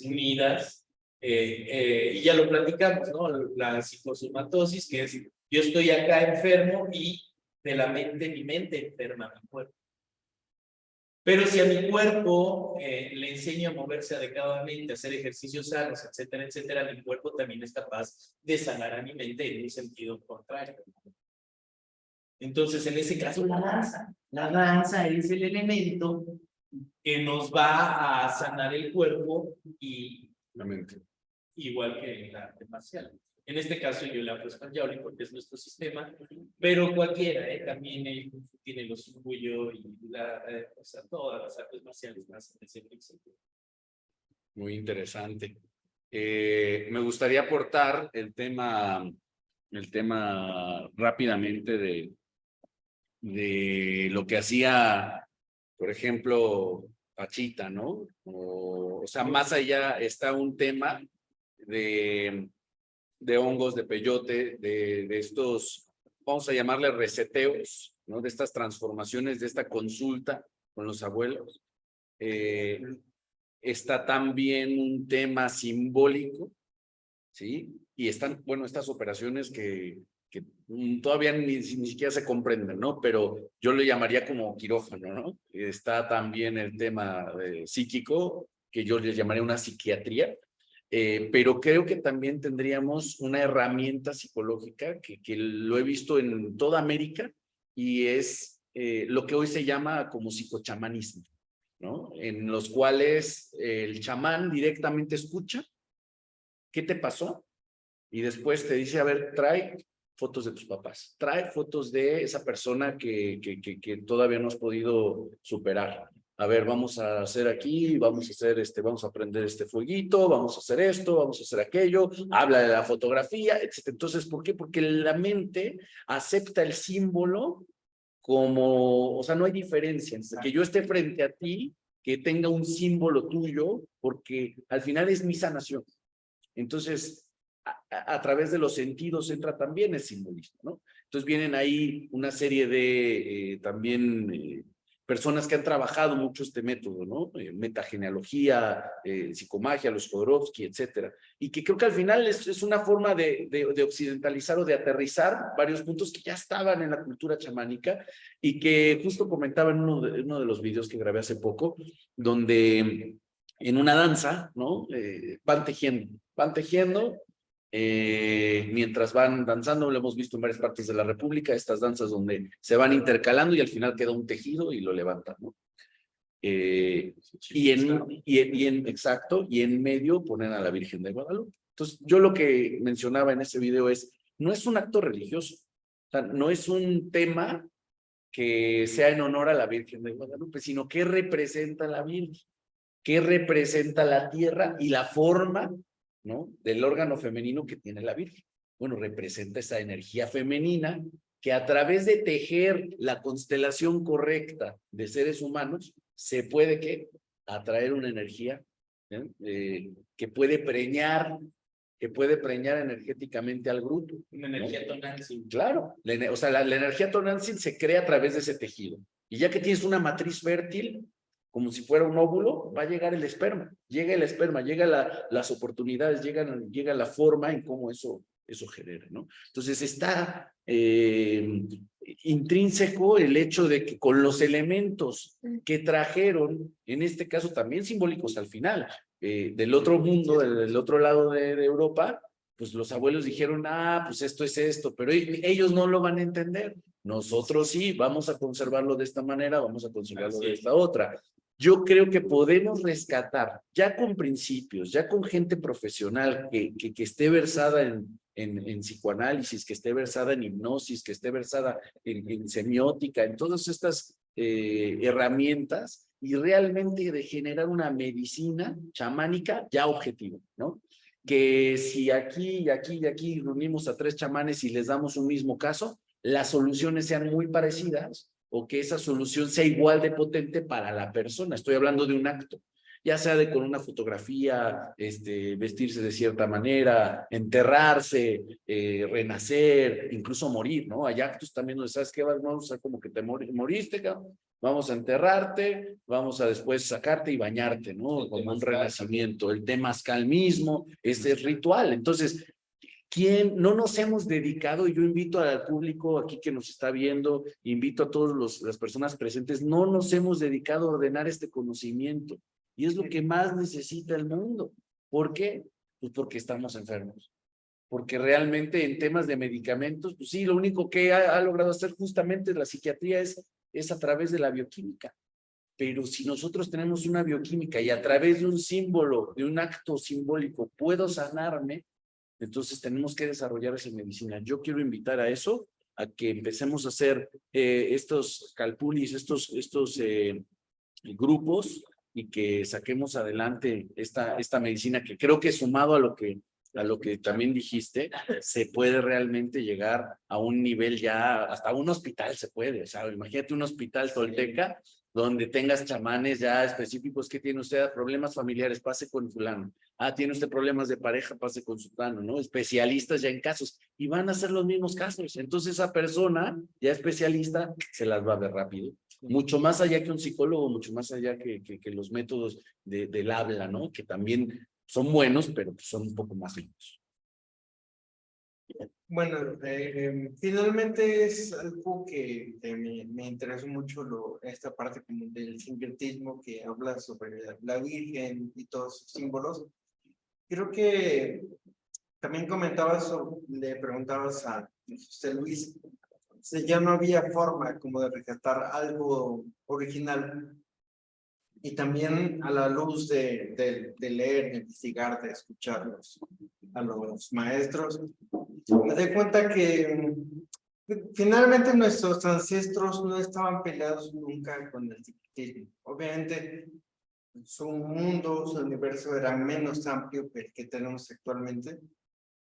unidas, y ya lo platicamos, ¿no? La psicosomatosis, que es yo estoy acá enfermo y de la mente, mi mente enferma mi cuerpo. Pero si a mi cuerpo le enseño a moverse adecuadamente, a hacer ejercicios sanos, etcétera, etcétera, mi cuerpo también es capaz de sanar a mi mente en un sentido contrario. Entonces, en ese caso, la danza es el elemento que nos va a sanar el cuerpo y La mente. igual que el arte marcial. En este caso yo le apuesto al Shaolin porque es nuestro sistema, pero cualquiera, también el Kung Fu tiene lo suyo y o sea, todas las artes marciales más en ese principio. Muy interesante. Me gustaría aportar el tema rápidamente de lo que hacía, por ejemplo, Pachita, ¿no? O sea, más allá está un tema de hongos, de peyote, de estos, vamos a llamarle reseteos, ¿no? De estas transformaciones, de esta consulta con los abuelos. Está también un tema simbólico, ¿sí? Y están, bueno, estas operaciones que todavía ni siquiera se comprenden, ¿no? Pero yo lo llamaría como quirófano, ¿no? Está también el tema psíquico, que yo le llamaría una psiquiatría, pero creo que también tendríamos una herramienta psicológica que lo he visto en toda América y es lo que hoy se llama como psicochamanismo, ¿no? En los cuales el chamán directamente escucha qué te pasó y después te dice, a ver, trae fotos de tus papás, trae fotos de esa persona que todavía no has podido superar. A ver, vamos a hacer aquí, vamos a hacer vamos a prender este fueguito, vamos a hacer esto, vamos a hacer aquello, habla de la fotografía, etc. Entonces, ¿por qué? Porque la mente acepta el símbolo como, o sea, no hay diferencia entre que yo esté frente a ti, que tenga un símbolo tuyo, porque al final es mi sanación. Entonces, a través de los sentidos entra también el simbolismo, ¿no? Entonces vienen ahí una serie de también personas que han trabajado mucho este método, ¿no? Metagenealogía, psicomagia, los Jodorowsky, etcétera. Y que creo que al final es una forma de occidentalizar o de aterrizar varios puntos que ya estaban en la cultura chamánica y que justo comentaba en uno de los videos que grabé hace poco, donde en una danza, ¿no? Van tejiendo mientras van danzando, lo hemos visto en varias partes de la República, estas danzas donde se van intercalando y al final queda un tejido y lo levantan, ¿no? Exacto, y en medio ponen a la Virgen de Guadalupe. Entonces, yo lo que mencionaba en ese video es, no es un acto religioso, o sea, no es un tema que sea en honor a la Virgen de Guadalupe, sino que representa la Virgen, que representa la tierra y la forma, ¿no? Del órgano femenino que tiene la Virgen. Bueno, representa esa energía femenina que a través de tejer la constelación correcta de seres humanos, se puede ¿qué? Atraer una energía que puede preñar energéticamente al grupo. Una energía tonal. Claro, o sea, la energía tonantzin se crea a través de ese tejido. Y ya que tienes una matriz fértil, como si fuera un óvulo, va a llegar el esperma. Llega el esperma, llega las oportunidades, llega la forma en cómo eso genera, ¿no? Entonces está intrínseco el hecho de que con los elementos que trajeron, en este caso también simbólicos al final, del otro mundo, del otro lado de Europa, pues los abuelos dijeron, pues esto es esto, pero ellos no lo van a entender. Nosotros sí, vamos a conservarlo de esta manera, vamos a conservarlo de esta otra. Yo creo que podemos rescatar, ya con principios, ya con gente profesional que esté versada en psicoanálisis, que esté versada en hipnosis, que esté versada en semiótica, en todas estas herramientas, y realmente de generar una medicina chamánica ya objetiva, ¿no? Que si aquí y aquí y aquí reunimos a 3 chamanes y les damos un mismo caso, las soluciones sean muy parecidas o que esa solución sea igual de potente para la persona. Estoy hablando de un acto, ya sea de con una fotografía, vestirse de cierta manera, enterrarse, renacer, incluso morir, ¿no? Hay actos también donde sabes que vamos a como que te moriste, cabrón. Vamos a enterrarte, vamos a después sacarte y bañarte, ¿no? Como un renacimiento. El temazcal mismo, ese es ritual. Entonces, ¿quién no nos hemos dedicado? Y yo invito al público aquí que nos está viendo, invito a todas las personas presentes, no nos hemos dedicado a ordenar este conocimiento. Y es lo que más necesita el mundo. ¿Por qué? Pues porque estamos enfermos. Porque realmente en temas de medicamentos, pues sí, lo único que ha logrado hacer justamente la psiquiatría es a través de la bioquímica. Pero si nosotros tenemos una bioquímica y a través de un símbolo, de un acto simbólico, puedo sanarme, entonces tenemos que desarrollar esa medicina. Yo quiero invitar a eso, a que empecemos a hacer estos calpulis, estos grupos, y que saquemos adelante esta medicina, que creo que sumado a lo que también dijiste, se puede realmente llegar a un nivel ya, hasta un hospital se puede, o sea, imagínate un hospital tolteca donde tengas chamanes ya específicos. Que tiene usted problemas familiares, pase con fulano. Tiene usted problemas de pareja, pase con sultano, ¿no? Especialistas ya en casos, y van a ser los mismos casos. Entonces esa persona ya especialista se las va a ver rápido. Mucho más allá que un psicólogo, mucho más allá que los métodos del habla, ¿no? Que también son buenos, pero son un poco más lentos. Bueno, finalmente es algo que me interesa mucho, esta parte como del sincretismo que habla sobre la Virgen y todos sus símbolos. Creo que también le preguntabas a José Luis, si ya no había forma como de rescatar algo original. Y también a la luz de leer, de investigar, de escuchar a los maestros, me doy cuenta que finalmente nuestros ancestros no estaban peleados nunca con el secretismo. Obviamente su mundo, su universo era menos amplio que el que tenemos actualmente,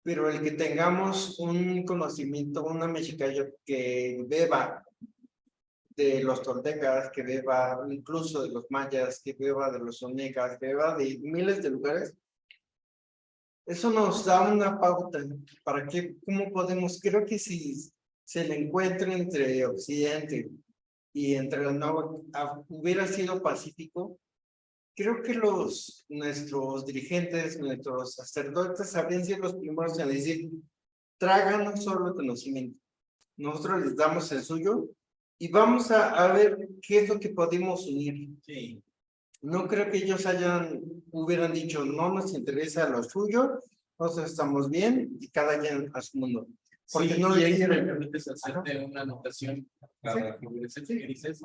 pero el que tengamos un conocimiento, una mexicana que beba de los toltecas, que beba incluso de los mayas, que beba de los olmecas, que beba de miles de lugares, eso nos da una pauta para que, cómo podemos, creo que si se le encuentra entre Occidente y entre la nueva, hubiera sido pacífico, creo que nuestros dirigentes, nuestros sacerdotes habrían sido los primeros en decir, tráganos solo el conocimiento, nosotros les damos el suyo y vamos a ver qué es lo que podemos unir. Sí. No creo que ellos hubieran dicho, no nos interesa lo suyo, nosotros estamos bien y cada quien a su mundo. Porque Sí, no y ahí me quieren. permites hacerte una anotación para que dices.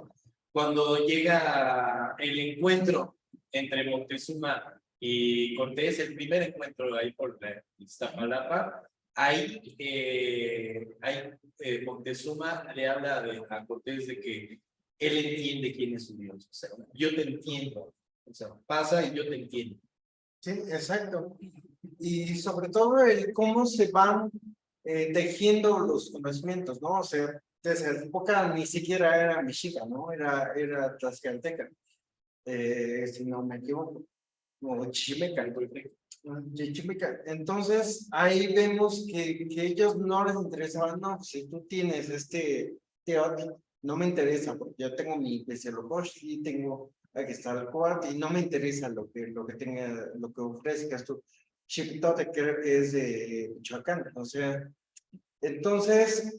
Cuando llega el encuentro entre Moctezuma y Cortés, el primer encuentro ahí por Iztapalapa, ahí Moctezuma le habla a Cortés de que él entiende quién es su Dios. O sea, yo te entiendo. O sea, pasa y yo te entiendo. Sí, exacto. Y sobre todo el cómo se van tejiendo los conocimientos, ¿no? O sea, desde la época ni siquiera era mexica, ¿no? Era tlaxcalteca, si no me equivoco, o chimeca. Chichimeca. Entonces, ahí vemos que ellos no les interesaban, no, si tú tienes teatro, no me interesa, porque yo tengo mi y tengo aquí está el cuarto, y no me interesa lo que tenga, lo que ofrezcas tú. Chipitote creo que es de Michoacán, o sea, entonces,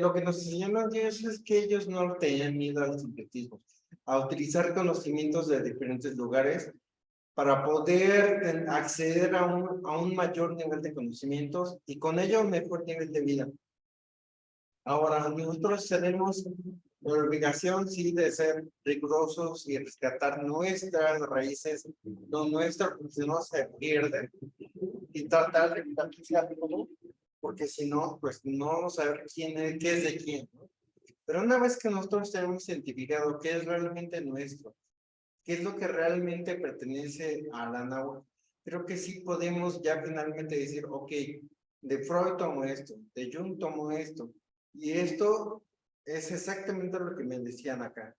lo que nos enseñaron Dios es que ellos no tenían miedo al sincretismo, a utilizar conocimientos de diferentes lugares para poder acceder a un mayor nivel de conocimientos y con ello un mejor nivel de vida. Ahora, nosotros tenemos la obligación, sí, de ser rigurosos y rescatar nuestras raíces, no nuestro, si no se pierde, y tratar de evitar todo, porque si no, pues no vamos a ver qué es de quién, ¿no? Pero una vez que nosotros tenemos identificado qué es realmente nuestro, qué es lo que realmente pertenece a la náhuatl, creo que sí podemos ya finalmente decir, ok, de Freud tomo esto, de Jung tomo esto, y esto es exactamente lo que me decían acá.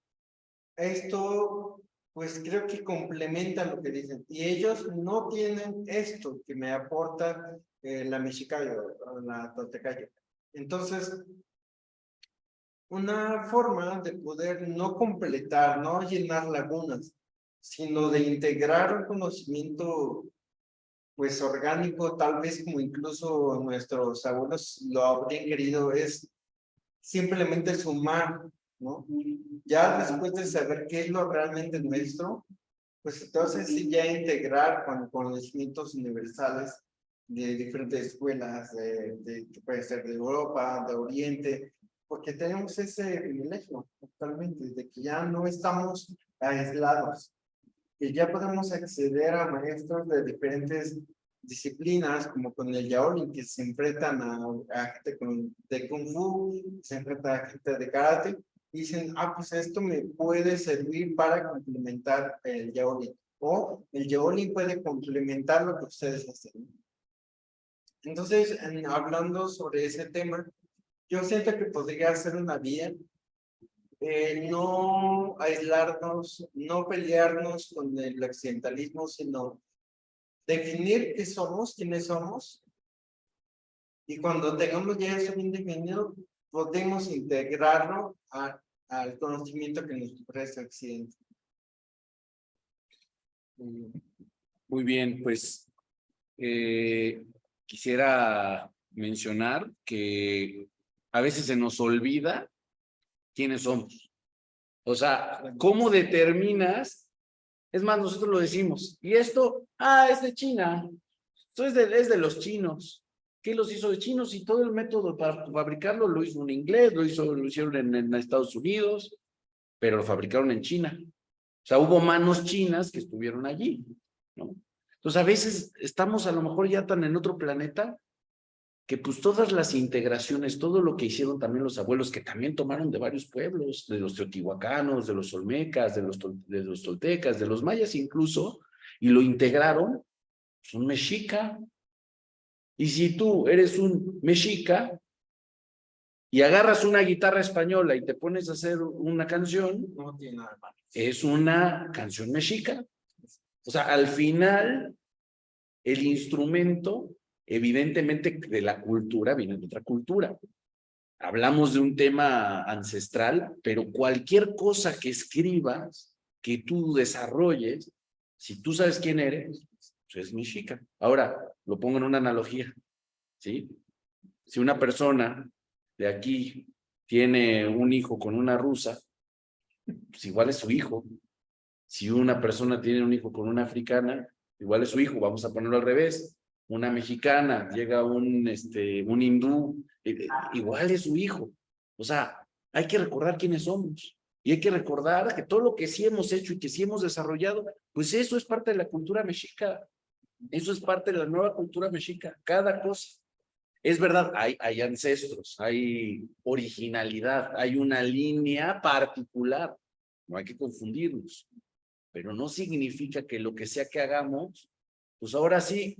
Esto, pues creo que complementa lo que dicen, y ellos no tienen esto que me aporta la mexicayo, la toltecayo. Entonces, una forma de poder no completar, no llenar lagunas, sino de integrar un conocimiento pues orgánico, tal vez como incluso nuestros abuelos lo habrían querido, es simplemente sumar, ¿no? Ya después de saber qué es lo realmente nuestro, pues entonces sí ya integrar con conocimientos universales de diferentes escuelas, que puede ser de Europa, de Oriente, porque tenemos ese privilegio actualmente, de que ya no estamos aislados, que ya podemos acceder a maestros de diferentes disciplinas, como con el Yaolin, que se enfrentan a gente de Kung Fu, se enfrentan a gente de Karate, y dicen, ah, pues esto me puede servir para complementar el Yaolin, o el Yaolin puede complementar lo que ustedes hacen. Entonces, hablando sobre ese tema, yo siento que podría ser una vía, no aislarnos, no pelearnos con el occidentalismo, sino definir qué somos, quiénes somos, y cuando tengamos ya eso bien definido, podemos integrarlo al conocimiento que nos ofrece el occidente. Muy bien, pues quisiera mencionar que a veces se nos olvida quiénes somos. O sea, ¿cómo determinas? Es más, nosotros lo decimos. Y esto, es de China. Esto es de los chinos. ¿Qué los hizo de chinos? Y todo el método para fabricarlo lo hizo un inglés, lo hicieron en Estados Unidos, pero lo fabricaron en China. O sea, hubo manos chinas que estuvieron allí, ¿no? Entonces, a veces estamos a lo mejor ya tan en otro planeta que pues todas las integraciones, todo lo que hicieron también los abuelos, que también tomaron de varios pueblos, de los teotihuacanos, de los olmecas, de los toltecas, de los mayas incluso, y lo integraron, son mexica. Y si tú eres un mexica y agarras una guitarra española y te pones a hacer una canción, No tiene nada malo. es una canción mexica. O sea, al final, el instrumento, evidentemente, de la cultura viene de otra cultura. Hablamos de un tema ancestral, pero cualquier cosa que escribas, que tú desarrolles, si tú sabes quién eres, pues es mexica. Ahora, lo pongo en una analogía, ¿sí? Si una persona de aquí tiene un hijo con una rusa, pues igual es su hijo. Si una persona tiene un hijo con una africana, igual es su hijo, vamos a ponerlo al revés. Una mexicana, llega un hindú, igual es su hijo. O sea, hay que recordar quiénes somos. Y hay que recordar que todo lo que sí hemos hecho y que sí hemos desarrollado, pues eso es parte de la cultura mexica. Eso es parte de la nueva cultura mexica. Cada cosa. Es verdad, hay ancestros, hay originalidad, hay una línea particular. No hay que confundirnos. Pero no significa que lo que sea que hagamos Pues ahora sí,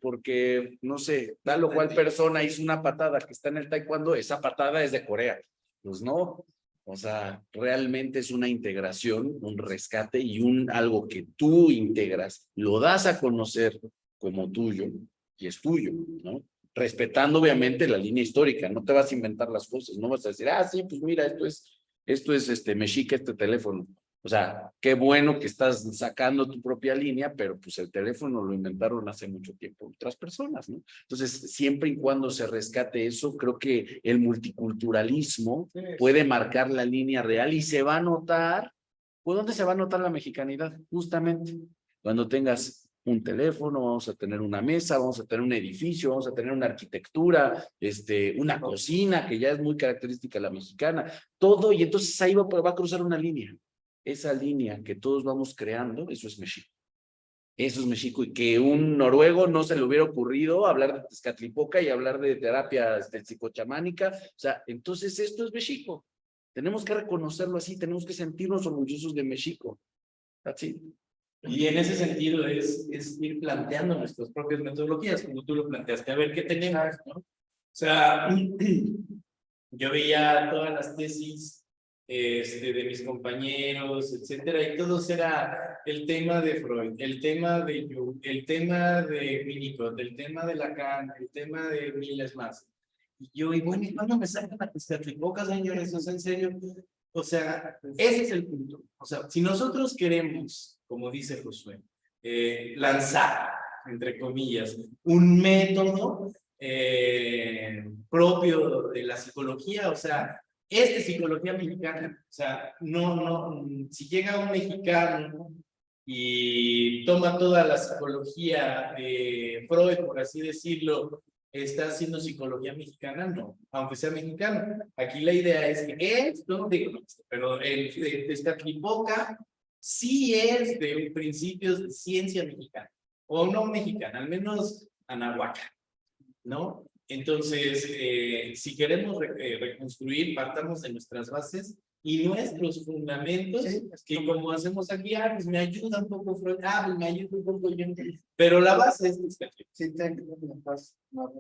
porque, no sé, tal o cual persona hizo una patada que está en el taekwondo, esa patada es de Corea. Pues no, o sea, realmente es una integración, un rescate y algo que tú integras, lo das a conocer como tuyo y es tuyo, ¿no? Respetando obviamente la línea histórica, no te vas a inventar las cosas, no vas a decir, sí, pues mira, esto es mexica este teléfono. O sea, qué bueno que estás sacando tu propia línea, pero pues el teléfono lo inventaron hace mucho tiempo otras personas, ¿no? Entonces, siempre y cuando se rescate eso, creo que el multiculturalismo puede marcar la línea real y se va a notar. ¿Por dónde se va a notar la mexicanidad? Justamente cuando tengas un teléfono, vamos a tener una mesa, vamos a tener un edificio, vamos a tener una arquitectura, una cocina que ya es muy característica de la mexicana, todo, y entonces ahí va a cruzar una línea. Esa línea que todos vamos creando, eso es México. Eso es México, y que un noruego no se le hubiera ocurrido hablar de Tezcatlipoca y hablar de terapia psicochamánica. O sea, entonces esto es México. Tenemos que reconocerlo así, tenemos que sentirnos orgullosos de México. Así. Y en ese sentido es ir planteando nuestras propias metodologías, como tú lo planteaste, a ver qué tenemos, ¿no? O sea, yo veía todas las tesis de mis compañeros, etcétera, y todos era el tema de Freud, el tema de Jung, el tema de Winnicott, el tema de Lacan, el tema de miles más. Y bueno, ¿y cuándo me sacan a Tezcatlipoca, señores? O sea, en serio. O sea, ese es el punto. O sea, si nosotros queremos, como dice Josué, lanzar, entre comillas, un método propio de la psicología, o sea, psicología mexicana, o sea, si llega un mexicano y toma toda la psicología de Freud, por así decirlo, está haciendo psicología mexicana, no, aunque sea mexicano. Aquí la idea es que esto, pero el Tezcatlipoca sí es de principios de ciencia mexicana, o no mexicana, al menos anahuaca, ¿no? Entonces, si queremos reconstruir, partamos de nuestras bases y nuestros fundamentos, que como hacemos aquí, pues me ayuda un poco Freud, pues me ayuda un poco yo, pero la base es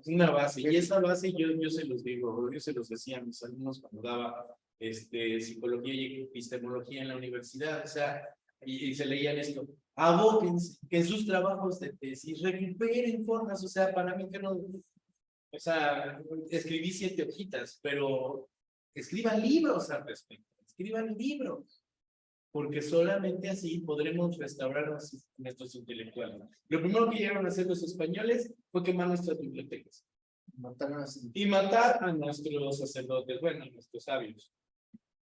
una base, y esa base yo se los digo, yo se los decía a mis alumnos cuando daba psicología y epistemología en la universidad, o sea, y se leían esto, abóquense, que en sus trabajos de tesis recuperen formas, o sea, para mí que no, o sea, escribí 7 hojitas, pero escriban libros al respecto, escriban libros, porque solamente así podremos restaurar nuestros intelectuales. Lo primero que llegaron a hacer los españoles fue quemar nuestras bibliotecas. Y matar a nuestros sacerdotes, bueno, a nuestros sabios.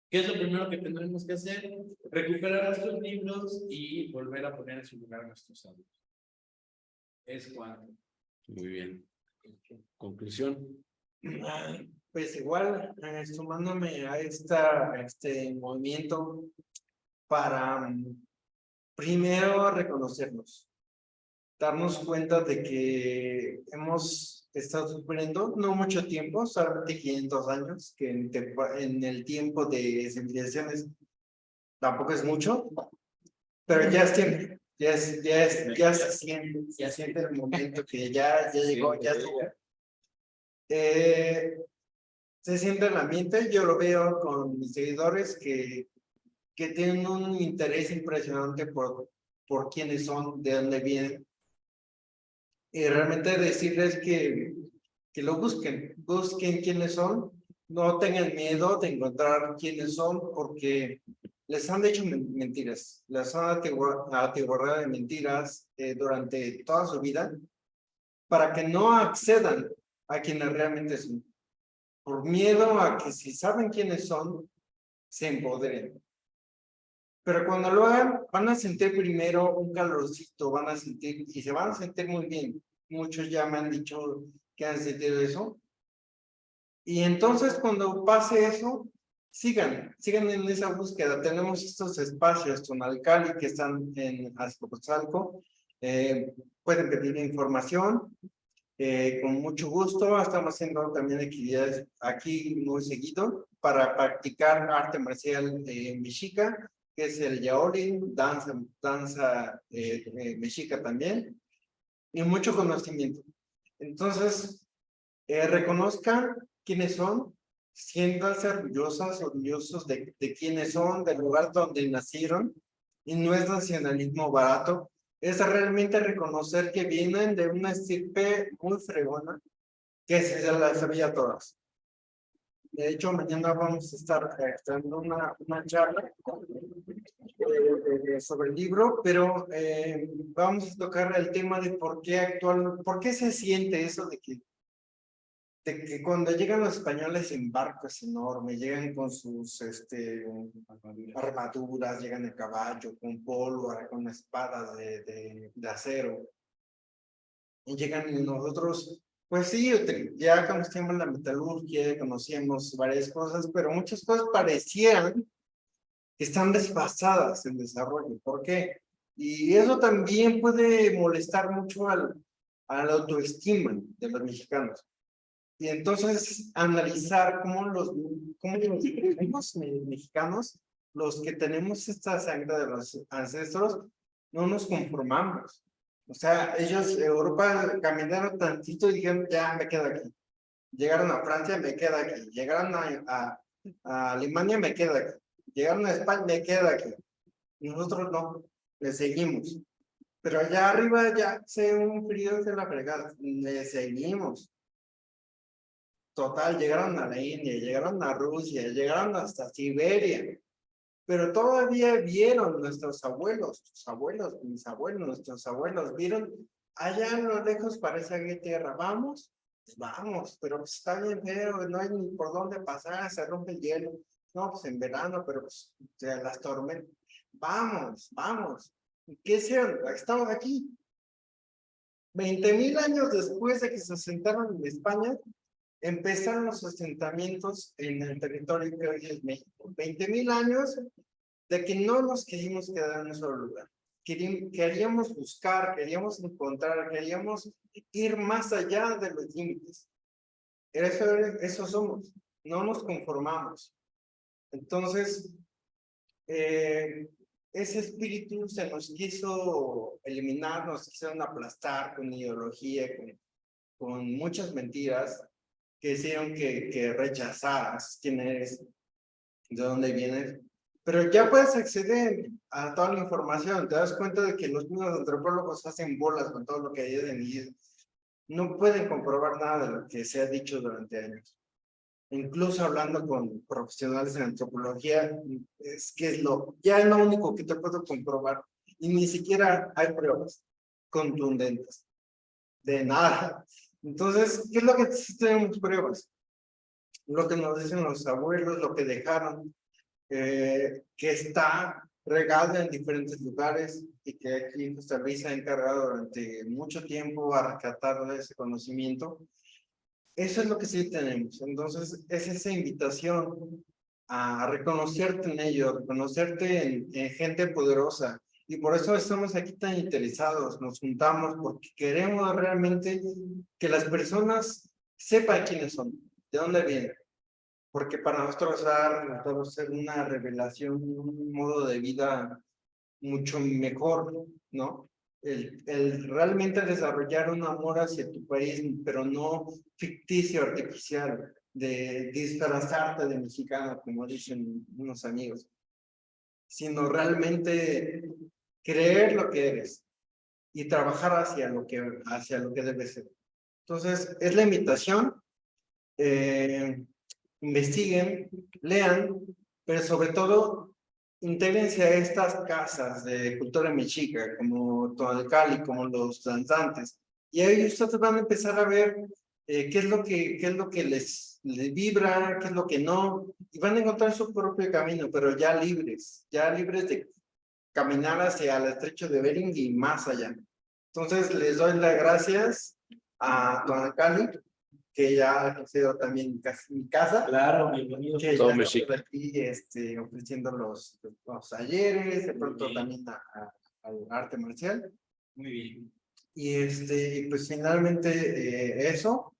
¿Qué es lo primero que tendremos que hacer? Recuperar nuestros libros y volver a poner en su lugar a nuestros sabios. Es cuando. Muy bien. Conclusión. Pues igual, sumándome a este movimiento para primero reconocernos, darnos cuenta de que hemos estado sufriendo no mucho tiempo, solamente 500 años, que en el tiempo de civilizaciones tampoco es mucho, pero ya es tiempo, ya se siente el momento que ya llegó, ya estuvo. Se siente el ambiente, yo lo veo con mis seguidores que tienen un interés impresionante por quiénes son, de dónde vienen. Y realmente decirles que lo busquen quiénes son, no tengan miedo de encontrar quiénes son, porque les han hecho mentiras, les han atiborrado de mentiras durante toda su vida, para que no accedan a quienes realmente son. Por miedo a que si saben quiénes son, se empoderen. Pero cuando lo hagan, van a sentir primero un calorcito, van a sentir, y se van a sentir muy bien. Muchos ya me han dicho que han sentido eso. Y entonces cuando pase eso, sigan en esa búsqueda. Tenemos estos espacios Tonalcali que están en Azcapotzalco. Pueden pedir información. Con mucho gusto, estamos haciendo también actividades aquí muy seguido para practicar arte marcial mexica, que es el yaolin, danza mexica también. y mucho conocimiento. Entonces, reconozcan quiénes son, siéntanse orgullosos de quiénes son, del lugar donde nacieron, y no es nacionalismo barato, es realmente reconocer que vienen de una estirpe muy fregona, que se las sabía todas. De hecho, mañana vamos a estar dando una charla sobre el libro, pero vamos a tocar el tema de por qué se siente eso de que cuando llegan los españoles en barcos enormes, llegan con sus armaduras, llegan a caballo, con pólvora, con espadas de acero, y llegan y nosotros, pues sí, ya conocíamos la metalurgia, conocíamos varias cosas, pero muchas cosas parecían que están desfasadas en desarrollo. ¿Por qué? Y eso también puede molestar mucho a la autoestima de los mexicanos. Y entonces analizar cómo los mexicanos, los que tenemos esta sangre de los ancestros, no nos conformamos. O sea, ellos, Europa, caminaron tantito y dijeron, ya me quedo aquí. Llegaron a Francia, me quedo aquí. Llegaron a Alemania, me quedo aquí. Llegaron a España, me quedo aquí. Nosotros no, le seguimos. Pero allá arriba ya hace un frío de la fregada, le seguimos. Total, llegaron a la India, llegaron a Rusia, llegaron hasta Siberia, pero todavía vieron nuestros abuelos, tus abuelos, mis abuelos, nuestros abuelos, vieron allá en lo lejos parece que hay tierra, vamos, pues vamos, pero pues está bien feo, no hay ni por dónde pasar, se rompe el hielo, no, pues en verano, pero pues las tormentas, vamos, ¿qué hicieron? Estamos aquí. 20,000 años después de que se asentaron en España, empezaron los asentamientos en el territorio que hoy es México. 20,000 años de que no nos queríamos quedar en un solo lugar. Queríamos buscar, queríamos encontrar, queríamos ir más allá de los límites. Eso somos, no nos conformamos. Entonces, ese espíritu se nos quiso eliminar, nos quisieron aplastar con ideología, con muchas mentiras, que hicieron que rechazaras quién eres, de dónde vienes, pero ya puedes acceder a toda la información, te das cuenta de que los mismos antropólogos hacen bolas con todo lo que hay de no pueden comprobar nada de lo que se ha dicho durante años. Incluso hablando con profesionales en antropología, es que ya es lo único que te puedo comprobar, y ni siquiera hay pruebas contundentes de nada. Entonces, ¿qué es lo que sí tenemos pruebas? Lo que nos dicen los abuelos, lo que dejaron, que está regado en diferentes lugares y que aquí Costa Rica se ha encargado durante mucho tiempo a rescatar ese conocimiento. Eso es lo que sí tenemos. Entonces, es esa invitación a reconocerte en ello, reconocerte en gente poderosa. Y por eso estamos aquí tan interesados, nos juntamos porque queremos realmente que las personas sepan quiénes son, de dónde vienen. Porque para nosotros va a ser una revelación, un modo de vida mucho mejor, ¿no? El realmente desarrollar un amor hacia tu país, pero no ficticio, artificial, de disfrazarte de mexicano, como dicen unos amigos, sino realmente creer lo que eres y trabajar hacia lo que debe ser. Entonces, es la invitación, investiguen, lean, pero sobre todo, intégrense a estas casas de cultura mexica, como Tonalcali, como los danzantes, y ahí ustedes van a empezar a ver qué es lo que les vibra, qué es lo que no, y van a encontrar su propio camino, pero ya libres de caminar hacia el estrecho de Bering y más allá. Entonces, les doy las gracias a Tonalcali, que ya ha sido también casi mi casa. Claro, bienvenido. Que Todo ya México. estamos aquí ofreciendo los talleres, de pronto Muy bien. también al arte marcial. Muy bien. Y pues finalmente eso,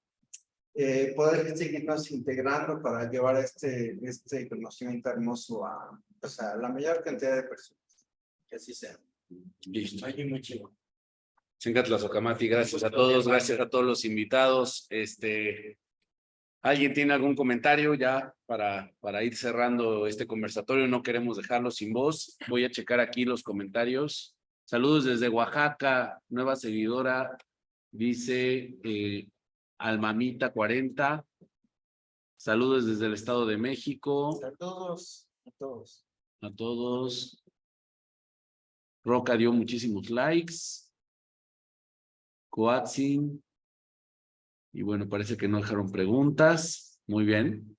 poder seguirnos integrando para llevar este conocimiento hermoso pues a la mayor cantidad de personas. Que así sea. Listo. Oye, muy chido. Chinga Tlazocamati, gracias a todos, gracias a todos los invitados. ¿Alguien tiene algún comentario ya para ir cerrando este conversatorio? No queremos dejarlo sin voz. Voy a checar aquí los comentarios. Saludos desde Oaxaca, nueva seguidora, dice Almamita 40. Saludos desde el Estado de México. A todos, a todos. A todos. Roca dio muchísimos likes. Coatzin. Y bueno, parece que no dejaron preguntas. Muy bien.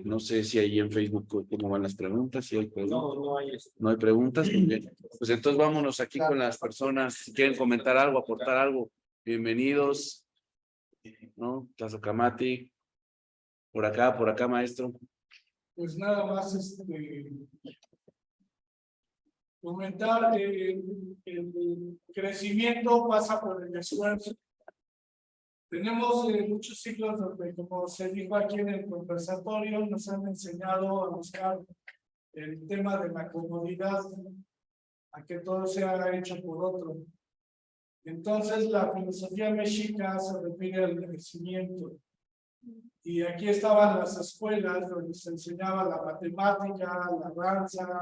No sé si ahí en Facebook cómo van las preguntas. Si hay preguntas. No hay No hay preguntas. Muy bien. Pues entonces vámonos aquí con las personas. Si quieren comentar algo, aportar algo, bienvenidos. ¿No? Tlazocamati. Por acá, maestro. Pues nada más comentar que el crecimiento pasa por el esfuerzo. Tenemos muchos ciclos donde, como se dijo aquí en el conversatorio, nos han enseñado a buscar el tema de la comodidad, a que todo sea hecho por otro. Entonces, la filosofía mexica se refiere al crecimiento. Y aquí estaban las escuelas donde se enseñaba la matemática, la danza,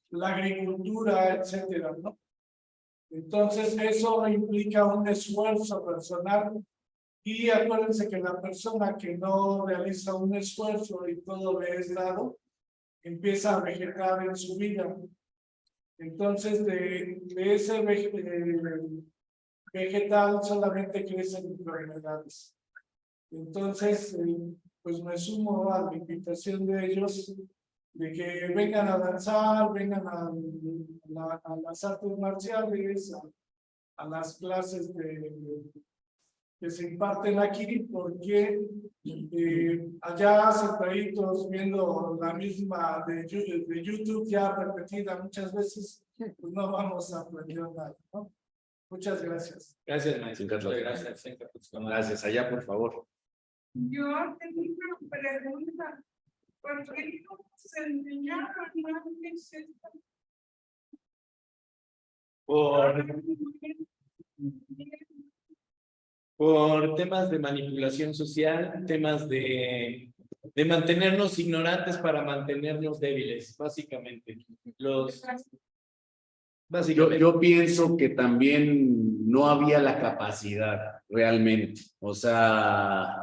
la agricultura, etcétera, ¿no? Entonces, eso implica un esfuerzo personal. Y acuérdense que la persona que no realiza un esfuerzo y todo le es dado, empieza a vegetar en su vida. Entonces, de ese vegetal solamente crecen enfermedades. Entonces, pues me sumo a la invitación de ellos de que vengan a danzar, vengan a las artes marciales, a las clases que se imparten aquí, porque allá sentaditos viendo la misma de YouTube ya repetida muchas veces, pues no vamos a aprender nada, ¿no? Muchas gracias. Gracias, maestro. Sin Carlos. Gracias. Gracias. Allá, por favor. Yo tengo una pregunta. ¿Por qué no se enseñaron antes esto? Por temas de manipulación social, temas de mantenernos ignorantes para mantenernos débiles, básicamente. Yo pienso que también no había la capacidad realmente. O sea,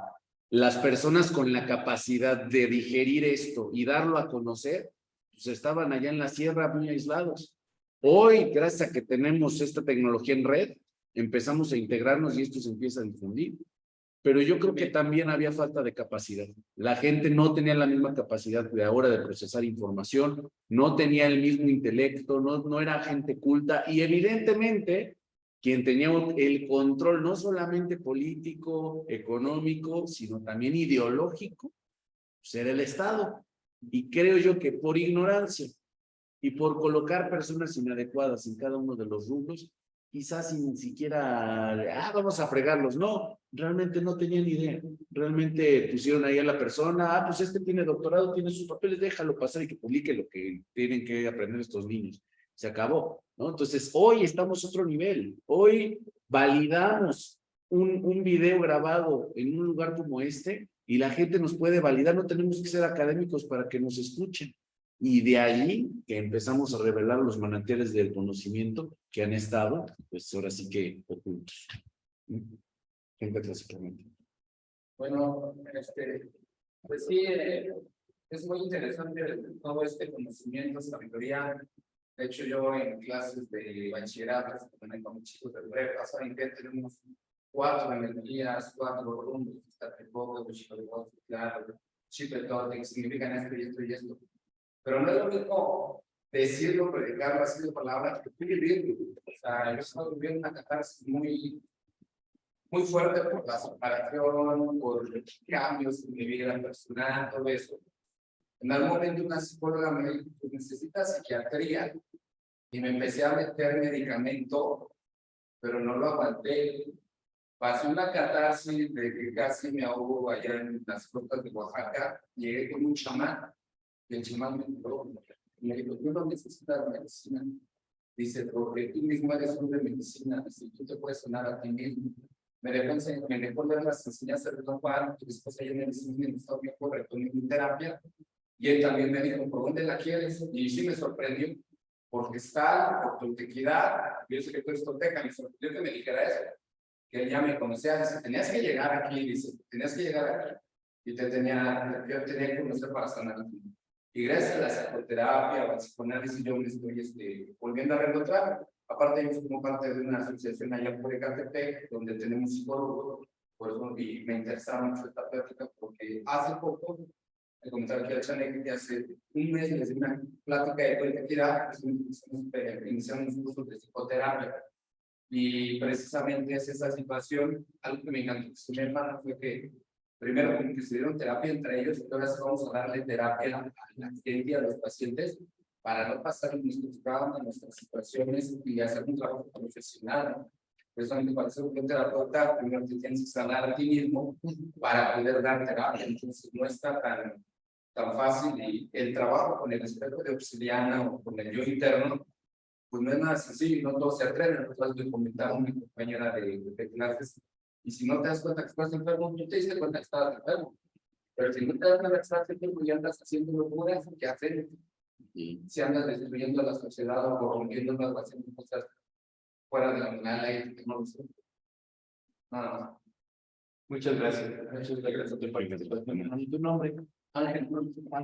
las personas con la capacidad de digerir esto y darlo a conocer, pues estaban allá en la sierra muy aislados. Hoy, gracias a que tenemos esta tecnología en red, empezamos a integrarnos y esto se empieza a difundir. Pero yo creo que también había falta de capacidad. La gente no tenía la misma capacidad de ahora de procesar información, no tenía el mismo intelecto, no era gente culta y evidentemente quien tenía el control no solamente político, económico, sino también ideológico, pues era el Estado. Y creo yo que por ignorancia y por colocar personas inadecuadas en cada uno de los rubros, quizás sin siquiera, vamos a fregarlos, no, realmente no tenían idea, realmente pusieron ahí a la persona, pues este tiene doctorado, tiene sus papeles, déjalo pasar y que publique lo que tienen que aprender estos niños, se acabó, ¿no? Entonces, hoy estamos a otro nivel, hoy validamos un video grabado en un lugar como este y la gente nos puede validar, no tenemos que ser académicos para que nos escuchen. Y de allí que empezamos a revelar los manantiales del conocimiento que han estado, pues ahora sí que ocultos. Bueno, pues sí, es muy interesante todo este conocimiento, sabiduría. De hecho, yo en clases de bachillerato, también con chicos de prepa, saben que tenemos 4 energías, 4 rumbos, claro, que significan esto y esto y esto. Pero no es lo mismo decirlo, predicarlo, haciendo palabras que estoy viviendo. O sea, yo estoy viviendo una catarsis muy fuerte por la separación, por cambios en mi vida personal, todo eso. En algún momento una psicóloga me dijo, pues necesitas psiquiatría. Y me empecé a meter medicamento, pero no lo aguanté. Pasé una catarsis de que casi me ahogo allá en las costas de Oaxaca. Llegué con un chamán. Y el chamán me dijo, tú no necesitas medicina, Dice, porque tú mismo eres hombre de medicina, si tú te puedes sonar a ti mismo. Me dejó ver las enseñanzas de Don Juan, que después ella me dice, me gustó viejo, retomé mi terapia. Y él también me dijo, ¿por dónde la quieres? Y sí me sorprendió, porque está, por tu antiquidad. Yo sé que tú eres tolteca, me sorprendió que me dijera eso. Que él ya me conocía, dice, tenías que llegar aquí, dice, tenías que llegar aquí. Y yo tenía que conocer para sanar a ti. Y gracias a la psicoterapia o al psicoanálisis yo me estoy volviendo a reencontrar. Aparte, yo formo parte de una asociación allá por Ecatepec, donde tenemos psicólogos, por eso y me interesa mucho esta plática, porque hace poco, el comentario que ha que hace un mes les di una plática de colectividad, iniciamos un curso de psicoterapia. Y precisamente es esa situación, algo que me encantó de mi hermana fue que primero como que se dieron terapia entre ellos, y ahora sí vamos a darle terapia a la gente y a los pacientes para no pasar nuestros traumas, nuestras situaciones y hacer un trabajo profesional. Precisamente para ser un buen terapeuta, primero te tienes que sanar a ti mismo para poder dar terapia. Entonces no está tan fácil y el trabajo con el espejo de obsidiana o con el yo interno, pues no es nada sencillo, no todos se atreven. Nosotros le comentaba a mi compañera de clases, y si no te das cuenta que estás enfermo, tú te diste cuenta que estabas enfermo. Pero si no te das cuenta que estás enfermo y andas haciendo locuras, ¿qué hacer? Y si andas destruyendo la sociedad o corrompiendo o haciendo cosas fuera de la normal, no lo sé. Nada más. Muchas gracias. Muchas gracias a tu participación. ¿Tu nombre? Ángel,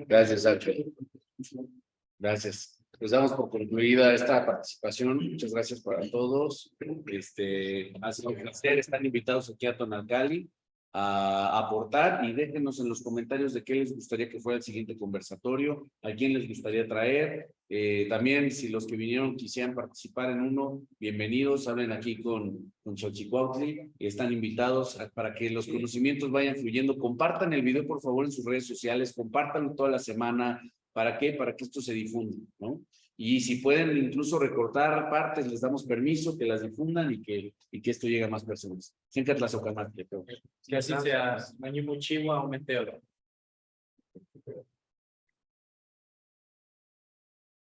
Gracias, Ángel. Gracias. Pues damos por concluida esta participación. Muchas gracias para todos. Ha sido un placer. Están invitados aquí a Tonalcali a aportar y déjenos en los comentarios de qué les gustaría que fuera el siguiente conversatorio, a quién les gustaría traer. También, si los que vinieron quisieran participar en uno, bienvenidos. Hablen aquí con Xochicuautli y están invitados para que los conocimientos vayan fluyendo. Compartan el video, por favor, en sus redes sociales. Compártanlo toda la semana. ¿Para qué? Para que esto se difunda, ¿no? Y si pueden incluso recortar partes, les damos permiso que las difundan y que esto llegue a más personas. Siempre Que así sea. Mañana Chihuahua, Meteo.